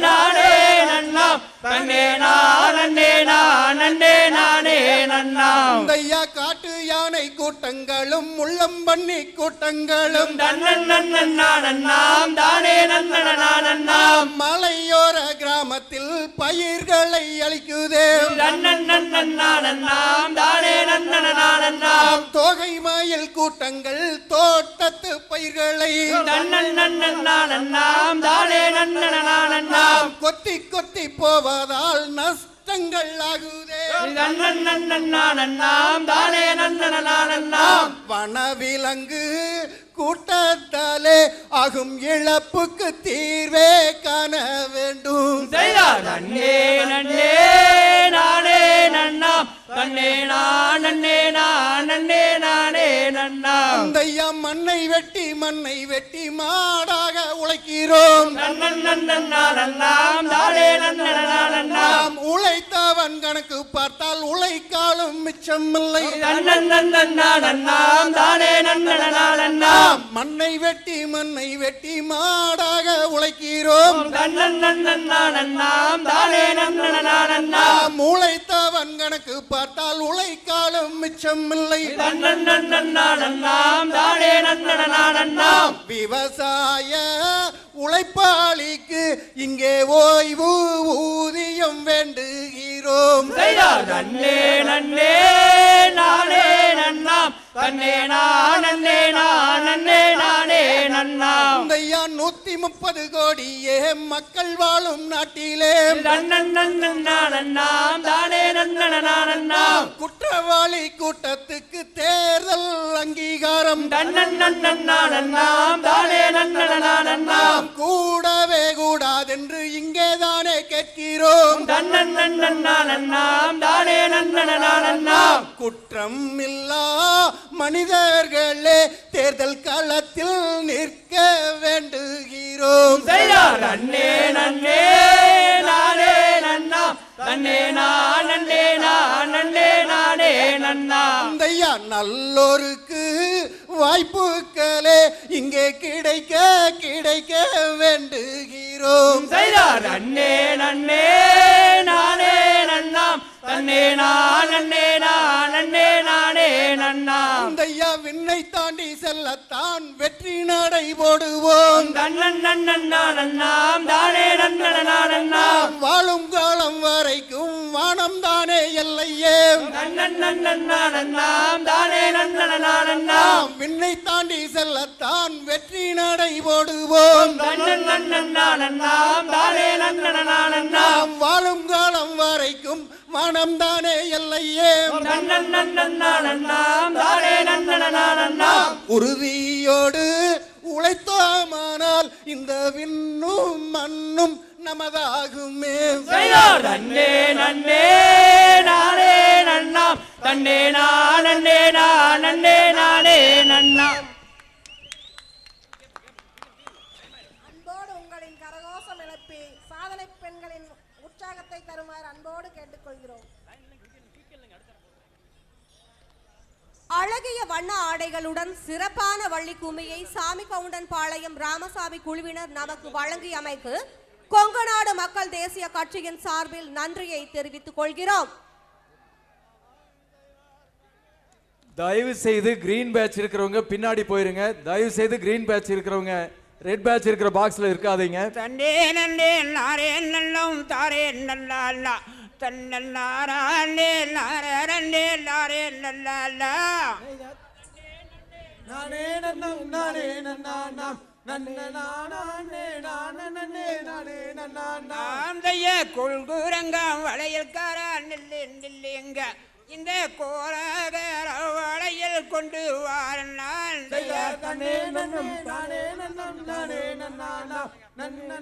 நானே நன்னாம் தன்னே நான் நன்னே நான் நன்னே நானே நன்னாம் தையா காட்டு யானை கூட்டங்களும் உள்ளம் பண்ணி கூட்டங்களும் நன்னாம் தானே நன்னாம் மலையோர கிராமத்தில் பயிர்களை அளிக்குதே நன்னாம் தானே நன்னாம் தோகை மயில் கூட்டங்கள் தோட்டத்து பயிர்களை நன்னாம் தானே நன்னாம் கொத்தி கொத்தி போவதால் நஷ்டங்கள் ஆகுதே நன்னாம் தானே நன்னாம் வனவிலங்கு கூட்டத்தாலே ஆகும் இழப்புக்கு தீர்வே காண வேண்டும் நன்னே நன்னே நானே நன்னாம் தன்னே நான் நன்னே நான் நன்னே நானே நன்னாம் தையா மண்ணை வெட்டி மாடாக உழைக்கிறோம் நன்னாம் தானே நன்னாம் நாம் உழைத்தவன் கணக்கு பார்த்தால் உழைக்காலும் மிச்சமில்லை நன்னாம் தானே நன்னாம் மண்ணை வெட்டி மாடாக உழைக்கிறோம் நன்னாம் தானே நன்னாம் நாம் உழைத்தவன் கணக்கு பார்த்தால் உழைக்காலும் மிச்சமில்லை நன்னாம் தானே நன்னாம் விவசாய உழைப்பாளிக்கு இங்கே ஓய்வு ஊதியம் வேண்டுகிறோம். செய்தார் நன்னே நன்னே நானே நன்னாம் தன்னே நன்னே நன்னே நானே நன்னாம். ஐயா 130 கோடியே மக்கள் வாழும் நாட்டிலே நன்னாம் தானே நன்னாம். குற்றவாளி கூட்டத்துக்கு தேர்தல் அங்கீகாரம் நன்னாம் தானே நன்னாம். கூடவே கூடாதென்று இங்கேதானே கேட்கிறோம். நன்னாம் தானே நன்னாம். குற்றம் இல்லா மனிதர்களே தேர்தல் களத்தில் நிற்க வேண்டுகிறோம். நன்னே நன்னே நானே நன்னாம் தன்னே நன்னே நன்னே நானே நன்னாம். ஐயா நல்லோருக்கு வாய்ப்புகளே இங்கே கிடைக்க கிடைக்க வேண்டுகிறோம். நன்னே நன்னே நானே நன்னாம் தன்னே நன்னே நன்னே நானே நன்னாம். ஐயா விண்ணை தாண்டி செல்லத்தான் வெற்றி நடை போடுவோம். நன்னாம் தானே நன்னாம். வாழும் காலம் வரைக்கும் வானம் தானே எல்லையே. நன்னாம் தானே நன்னாம். விண்ணை தாண்டி செல்லத்தான் வெற்றி நடை போடுவோம். நன்னாம் தானே நன்னாம். வாழும் காலம் வரைக்கும் வானம் தானே எல்லையே. நன்னாம் தானே நன்னாம். உறுதியோடு உழைத்தோமானால் இந்த விண்ணும் மண்ணும் நமதாகுமே. நன்னே நன்னே நானே நன்னாம் தன்னே நன்னே நன்னே நானே நன்னாம். அன்போடு உங்களின் கரகோஷம் எழுப்பி சாதனை பெண்களின் உற்சாகத்தை தருமாறு அன்போடு கேட்டுக்கொள்கிறோம். அழகிய வண்ண ஆடைகளுடன் சிறப்பான வள்ளி கும்மியை சாமி கவுண்டன் பாளையம் ராமசாமி குழுவினர் நமக்கு வழங்கியமைக்கு கொங்குநாடு மக்கள் தேசிய கட்சியின் சார்பில் நன்றியை தெரிவித்துக் கொள்கிறோம். தயவு செய்து கிரீன் பேட்ச் இருக்கிறவங்க பின்னாடி போயிருங்க. தயவு செய்து கிரீன் பேட்ச் இருக்கிறவங்க ரெட் பேட்ச் இருக்கிற பாக்ஸ்ல இருக்காதீங்க. தன்னே நன்னே நாரே நல்லம் தாரே நல்லா தன்னே நாரே நாரே நல்லா. நானே நன்னம் நானே நன்னானாம் நன்னே நானே நானே நன்னானாம். கொள்குரங்கம் வளையல்கார நில்லுங்க இந்த கோரகர வளையல் கொண்டு வாரனால். நானே நன்னம் நானே நன்னம் நானே நன்னானாம் நன்னே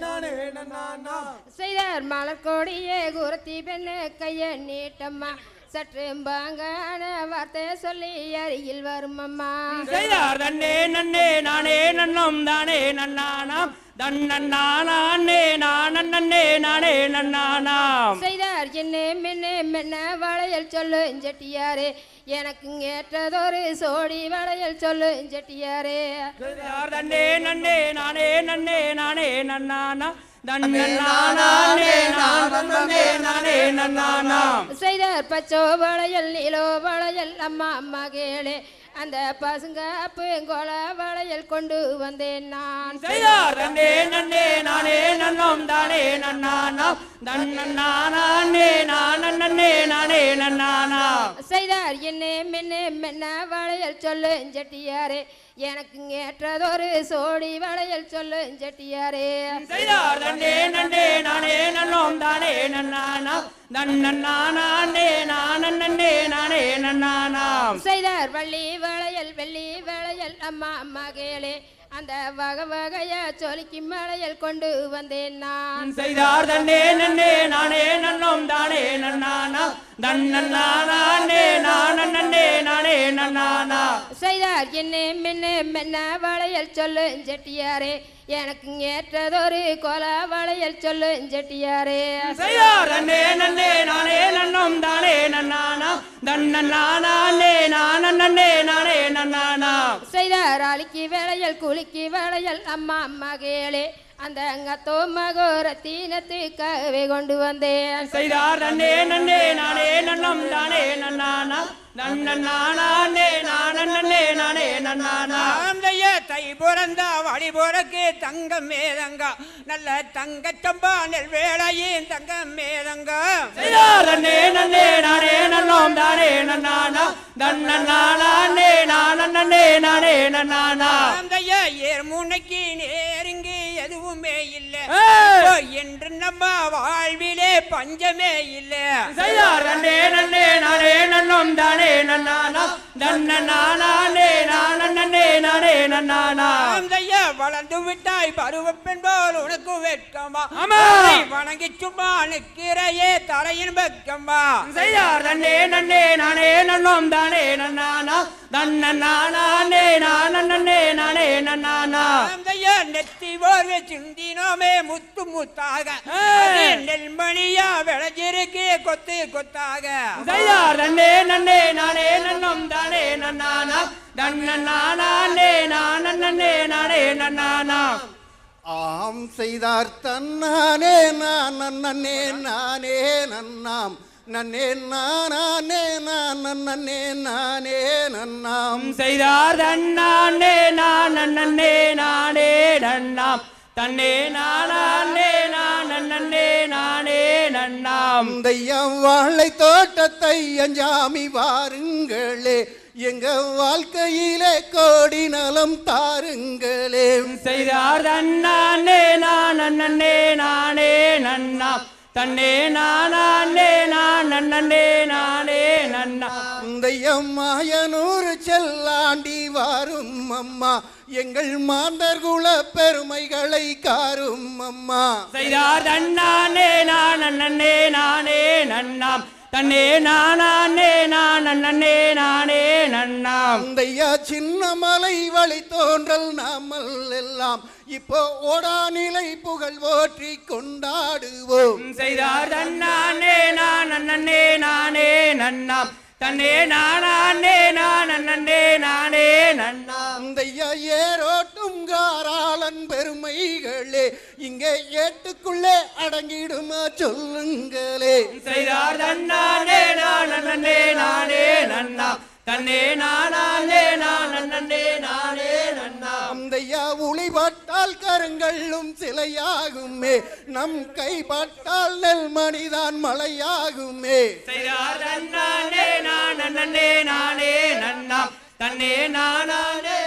நானே நன்னானாம். செய்தார் மலர்கோடியே குரத்தி பெண்ணு கைய நீட்டம்மா சற்று பாங்கான வார்த்தை சொல்லி அருகில் வரும் அம்மா. செய்தார் தன்னே நன்னே நானே நன்னம் தானே நன்னானாம் தன்னே நானே நானே நன்னானாம். செய்தார் என்ன மென்ன மென்ன வளையல் சொல்லு செட்டியாரே எனக்கு ஏற்றதொரு சோடி வளையல் சொல்லு செட்டியாரே. செய்தார் தன்னே நன்னே நானே நானே நன்னானா செய்தார் பச்சோ வளையல் நீலோ வளையல் அம்மா அம்மா கேளே அந்த பசுங்காப்பு கோல வளையல் கொண்டு வந்தேன் நான். செய்தார் தன்னே நன்னே நானே நன்னம் தானே நன்னானாம் தன்னே நானே நன்னானாம். செய்தார் என்ன மென்ன மென்ன வளையல் சொல்லு செட்டியாரே எனக்கு ஏற்றதொரு சோடி வளையல் சொல்லு செட்டியாரே. செய்தார் தன்னே நன்னே நானே நன்னம் தானே நன்னானாம் தன்னே நானே நன்னானாம். செய்தார் வள்ளி வளையல் வெள்ளி வளையல் அம்மா அம்மா கேளே அந்த வகை வகையா சொலிக்கு மலையல் கொண்டு வந்தேன் நான். செய்தார் தன்னே நன்னே நானே நன்னம் தானே நன்னானா தன்னே நானே நன்னானா. செய்தார் என்ன மென்ன மென்ன வளையல் சொல்லு செட்டியாரே எனக்கு ஏற்றதொரு கொல வளையல் சொல்லு செட்டியாரே. செய்தார் தன்னே நன்னே நானே நன்னம் தானே நன்னானா தன்னே நானே நன்னானா. செய்தார் அலிக்கு வேளையல் குளிக்கு வேளையல் அம்மா அம்மா கேளே அந்த அங்கத்தோமகோர தீனத்துக்காகவே கொண்டு வந்தேன். செய்தார் நன்னே நன்னே நானே நன்னம் தானே நன்னானா நன்னே நானே நானே நன்னானா. தை பிறந்தா வழி பிறக்கு தங்கம் மேதங்கா நல்ல தங்கச்சம்பா நெல் வேளையின் தங்கம் மேதங்கா. செய்தார் நன்னே நன்னே நானே நன்னம் தானே நன்னானா நன்னே நானே நன்னானா. ஏர் முனைக்கு நேருங்கு எதுவுமே இல்லை என்று நம்ம வாழ்விலே பஞ்சமே இல்லை. செய்தார் நன்னே நன்னே நானே நன்னம் தானே நன்னானா நன்னே நானே நன்னானா. வளர்ந்து விட்டாய் பருவ பெண்போல் உனக்கு வெட்கமா வணங்கி சும்மா நிற்கிறையே தரையின் பக்கமா. செய்தார் நன்னே நன்னே நானே நன்னம் தானே நன்னானா நன்னே நானே நன்னானா. நெத்தி போர்வை சிந்தினோமே முத்து முத்தாக நெல்மணியா விளைஞ்சிருக்கு கொத்து கொத்தாக. செய்தார் நன்னே நன்னே நானே நன்னம் தானே நன்னானா நன்னே நானே நன்னானா. ஆம் செய்தார் தன்னானே நான் நன்னே நானே நன்னாம் நன்னே நானே நான் நன்னே நானே நன்னாம். செய்தார் தன்னானே நான் நன்னே நானே நன்னாம் தன்னே நானே நன்னே நானே நன்னாம். தையம் வாழை தோட்டத்தை அஞ்சாமி வாருங்களே எங்க வாழ்க்கையிலே கோடி நலம் தாருங்களே. செய்தார் தன்னானே நான் நன்னே நானே நன்னாம் தன்னே நானே நன்னே நானே நன்னா. தையம் மாயனூர் செல்லாண்டி வாரும் அம்மா எங்கள் மாந்தர் குல பெருமைகளை காரும் அம்மா. செய்தார் தன்னானே நான் நன்னே நானே நன்னாம் தன்னே நானே நன்னே நானே நன்னாம். தையா சின்ன மலை வழி தோன்றல் நாமல் எல்லாம் இப்போ ஓடாநிலை புகழ் ஓற்றி கொண்டாடுவோம். செய்தார் தன்னானே நான் நன்னே நானே நன்னாம் தன்னே நானே நன்னே நானே நன்னாம். தையா ஏரோட்டும் காராளன் பெருமைகளே இங்கே ஏட்டுக்குள்ளே அடங்கிடுமா சொல்லுங்களே. செய்தார் தன்னானே நான் நன்னே நானே நன்னாம் தன்னே நானே நன்னே நானே நன்னாம். தையா உளிபட்டால் கருங்கல்லும் சிலையாகுமே நம் கைப்பட்டால் நெல் மணிதான் மலையாகுமே. செய்தார் தன்னானே நான் நன்னே நானே நன்னாம் தன்னே நானே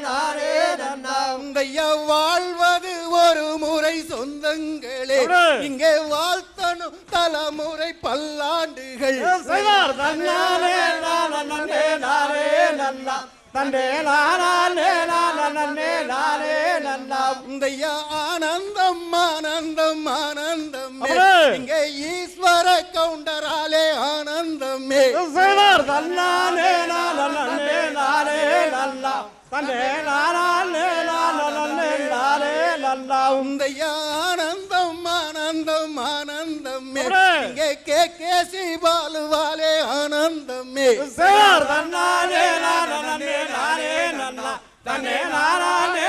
நானே நன்னாம். தையா வாழ்வது ஒரு முறை சொந்தங்களே இங்கே வாழ்த்தனும் தலைமுறை பல்லாண்டுகள். தன்னானே நானே நன்னாம் தன்னே நானே நானே நன்னாம். தையா ஆனந்தம் ஆனந்தம் ஆனந்தம் இங்கே ஈஸ்வர கவுண்டராலே ஆனந்தமே. தன்னானே நானே நன்னாம் தன்னே நானே நானே நன்னாம். தையா ஆனந்தம் ஆனந்தம் ஆனந்தமே இங்கே கேசி பாலுவாலே ஆனந்தமே. தன்னானே நானே நன்னாம் தன்னே நானே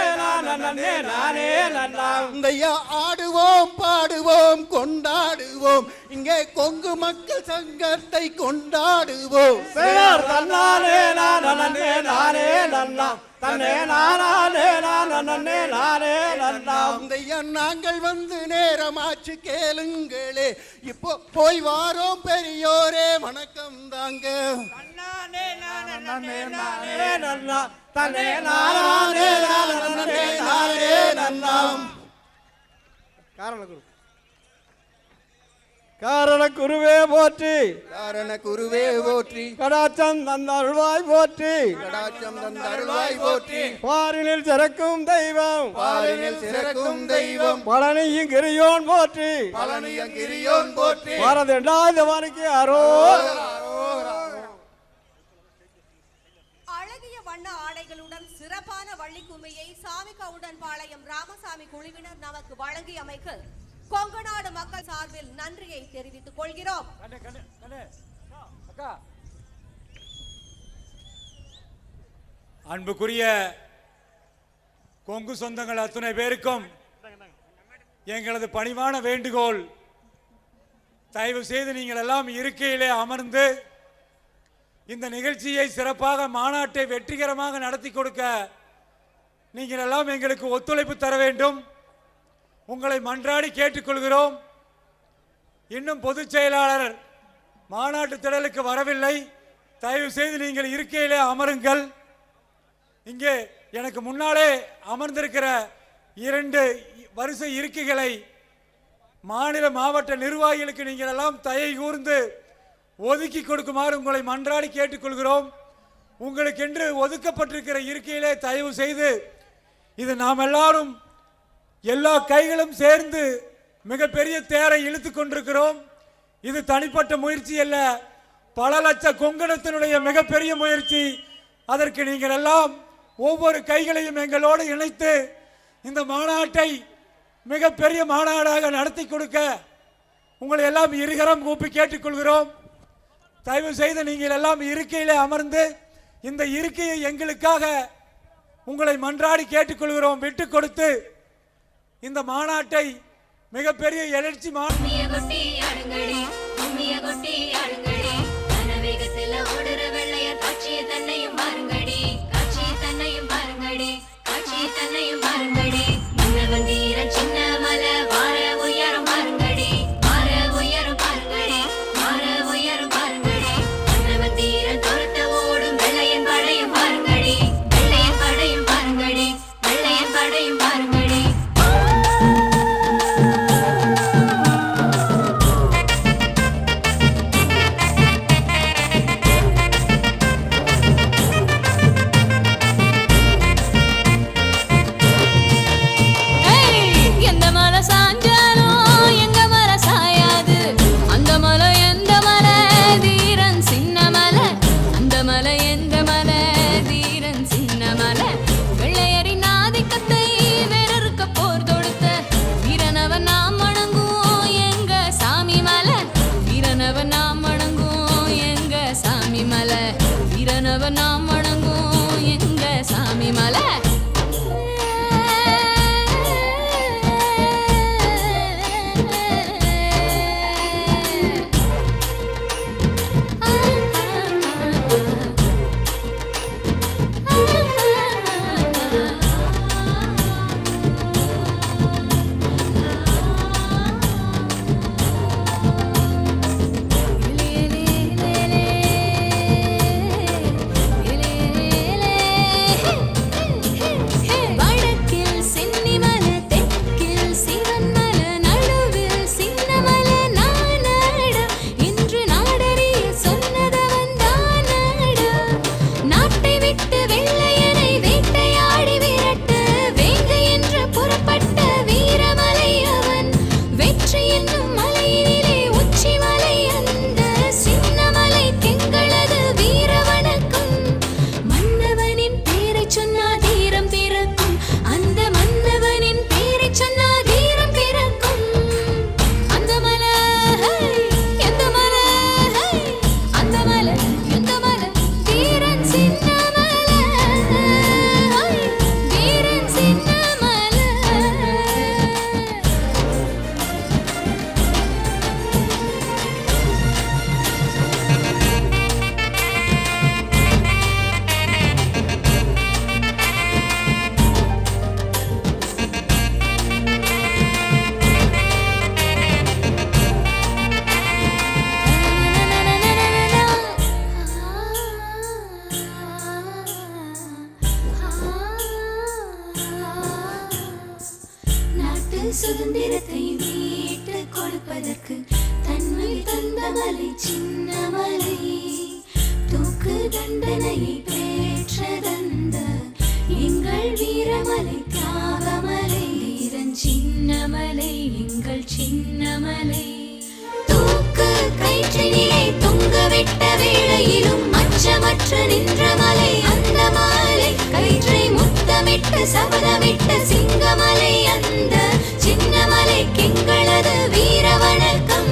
நானே நன்னாம். தையா ஆடுவோம் பாடுவோம் கொண்டாடுவோம் இங்கே கொங்கு மக்கள் சங்கத்தை கொண்டாடுவோம். தன்னானே நானே நன்னாம் தன்னே நானே நானே நன்னாம். தையா நாங்கள் வந்து நேரமாச்சு கேளுங்களே இப்போ போய் வாரோம் பெரியோரே வணக்கம் தாங்க. தன்னானே நன்னே நன்னாம் தன்னே நானே நானே நன்னாம். காரண குருவே போற்றி காரண குருவே போற்றி கடாச்சம் தந்தருள்வாய் போற்றி கடாச்சம் தந்தருள்வாய் போற்றி. பாரினில் சிறக்கும் தெய்வம் பாரினில் சிறக்கும் தெய்வம் பழனியும் கிரியோன் போற்றி பழனியும் கிரியோன் போற்றி. பாரதெண்டாதவனுக்கு அரோ. அழகிய வண்ண ஆடைகளுடன் சிறப்பான வள்ளிக்கும்மியை சாமிகவுடன் பாளையம் ராமசாமி குழுவினர் நமக்கு வழங்கி அமைக்க கொங்குநாடு மக்கள் சார்பில் நன்றியை தெரிவித்துக் கொள்கிறோம். அன்புக்குரிய கொங்கு சொந்தங்கள் அத்துணை பேருக்கும் எங்களது பணிவான வேண்டுகோள், தயவு செய்து நீங்கள் எல்லாம் இருக்கையிலே அமர்ந்து இந்த நிகழ்ச்சியை சிறப்பாக மாநாட்டை வெற்றிகரமாக நடத்தி கொடுக்க நீங்கள் எல்லாம் எங்களுக்கு ஒத்துழைப்பு தர வேண்டும். உங்களை மன்றாடி கேட்டுக்கொள்கிறோம். இன்னும் பொதுச் செயலாளர் மாநாட்டு திடலுக்கு வரவில்லை. தயவு செய்து நீங்கள் இருக்கையிலே அமருங்கள். இங்கே எனக்கு முன்னாலே அமர்ந்திருக்கிற 2 வரிசை இருக்கைகளை மாநில மாவட்ட நிர்வாகிகளுக்கு நீங்கள் எல்லாம் தயை கூர்ந்து ஒதுக்கி கொடுக்குமாறு உங்களை மன்றாடி கேட்டுக்கொள்கிறோம். உங்களுக்கென்று ஒதுக்கப்பட்டிருக்கிற இருக்கையிலே தயவு செய்து, இது நாம் எல்லாரும் எல்லா கைகளும் சேர்ந்து மிகப்பெரிய தேரை இழுத்து கொண்டிருக்கிறோம். இது தனிப்பட்ட முயற்சி அல்ல, பல லட்ச கொங்கணத்தினுடைய மிகப்பெரிய முயற்சி. அதற்கு நீங்கள் எல்லாம் ஒவ்வொரு கைகளையும் எங்களோடு இணைத்து இந்த மாநாட்டை மிகப்பெரிய மாநாடாக நடத்தி கொடுக்க உங்களை எல்லாம் இருகரம் கூப்பி கேட்டுக்கொள்கிறோம். தயவு செய்து நீங்கள் எல்லாம் இருக்கையிலே அமர்ந்து இந்த இருக்கையை எங்களுக்காக உங்களை மன்றாடி கேட்டுக்கொள்கிறோம். விட்டு கொடுத்து இந்த மாநாட்டை மிகப்பெரிய எழுச்சி சுதந்திரத்தை மீட்டு கொடுப்பதற்கு தன்மை தந்த மலை சின்ன மலை, தூக்கு தண்டனையை பெற்றதந்த எங்கள் வீரமலை தியாகமலை, வீரன் சின்னமலை எங்கள் சின்னமலை. தூக்கு கயிற்றினிலே தொங்கவிட்ட வேளையிலும் அச்சமற்ற நின்ற மலை அந்த மலை, கயிற்றை முத்தமிட்டு சபதமிட்ட சிங்கமலை அந்த சின்னமலை எங்களது வீர வணக்கம்.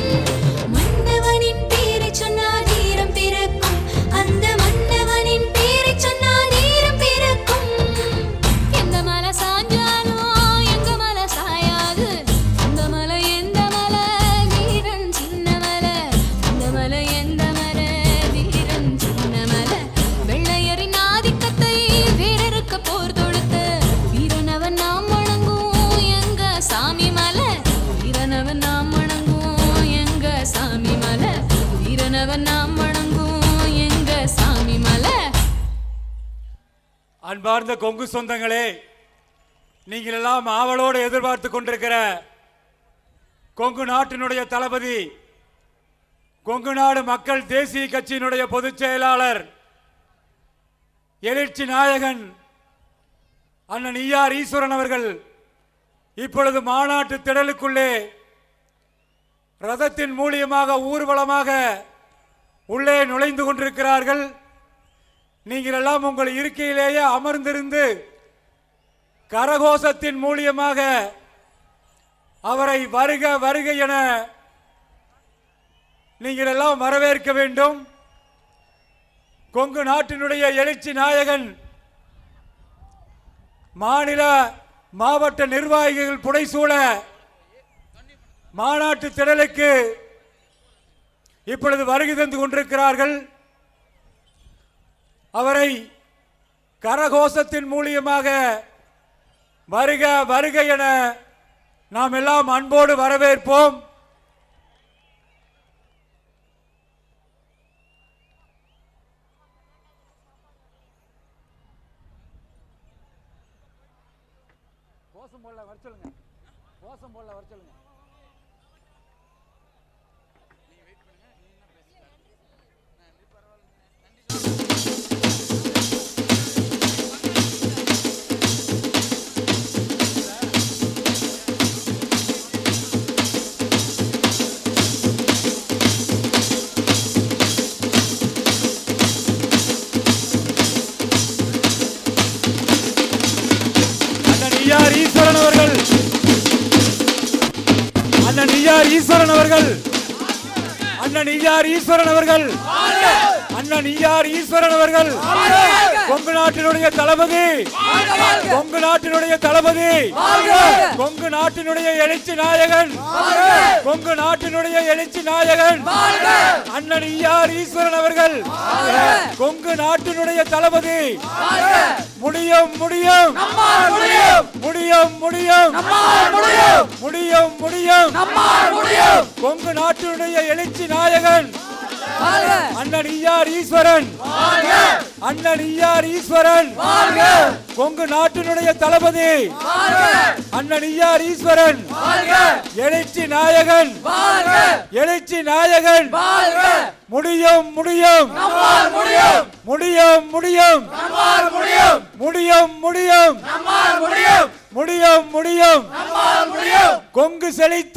மன்னவனின் பேரை சொன்னால் வீரம் பிறக்கும், அந்த மன்னவனின் பேரை சொன்னால் வீரம் பிறக்கும். எந்த மலை சாஞ்சாலும் எங்க மலை சாயாது, அன்பார்ந்த கொங்கு சொந்தங்களே, நீங்கள் எல்லாம் ஆவலோடு எதிர்பார்த்து கொண்டிருக்கிற கொங்கு நாட்டினுடைய தளபதி, கொங்கு நாடு மக்கள் தேசிய கட்சியினுடைய பொதுச் செயலாளர், எழுச்சி நாயகன் அண்ணன் ஈஆர் ஈஸ்வரன் அவர்கள் இப்பொழுது மாநாட்டு திடலுக்குள்ளே ரதத்தின் மூலியமாக ஊர்வலமாக உள்ளே நுழைந்து கொண்டிருக்கிறார்கள். நீங்கள் எல்லாம் உங்கள் இருக்கையிலேயே அமர்ந்திருந்து கரகோஷத்தின் மூலியமாக அவரை வருக வருக என நீங்கள் எல்லாம் வரவேற்க வேண்டும். கொங்கு நாட்டினுடைய எழுச்சி நாயகன் மாநில மாவட்ட நிர்வாகிகள் புடைசூழ மாநாட்டு திடலுக்கு இப்பொழுது வருகை தந்து கொண்டிருக்கிறார்கள். அவரை கரகோஷத்தின் மூலியமாக வருக வருக என நாம் எல்லாம் அன்போடு வரவேற்போம். கோஷம் போடல வர சொல்லுங்க, கோஷம் போடல வர சொல்லுங்க. ஈஸ்வரன் அவர்கள், அண்ணன் ஈஆர் ஈஸ்வரன் அவர்கள், அண்ணன் ஈஆர் ஈஸ்வரன் அவர்கள், அண்ணன் ஈஆர் ஈஸ்வரன் அவர்கள், கொங்கு நாட்டினுடைய தளபதி, கொங்கு நாட்டினுடைய தளபதி, கொங்கு நாட்டினுடைய எழுச்சி நாயகன், கொங்கு நாட்டினுடைய எழுச்சி நாயகன் அண்ணன் ஈஆர் ஈஸ்வரன் அவர்கள், கொங்கு நாட்டினுடைய தளபதி. முடியும் முடியும் முடியும் முடியும் முடியும் முடியும் கொங்கு நாட்டினுடைய எழுச்சி நாயகன் அண்ணன் ஈஆர் ஈஸ்வரன், அண்ணன் ஈஆர் ஈஸ்வரன், கொங்கு நாட்டினுடைய தளபதி அண்ணன் ஈஆர் ஈஸ்வரன், எழுச்சி நாயகன், எழுச்சி நாயகன். முடியும் முடியும் முடியும் முடியும் முடியும் முடியும் முடியும் முடியும் கொங்கு செழித்த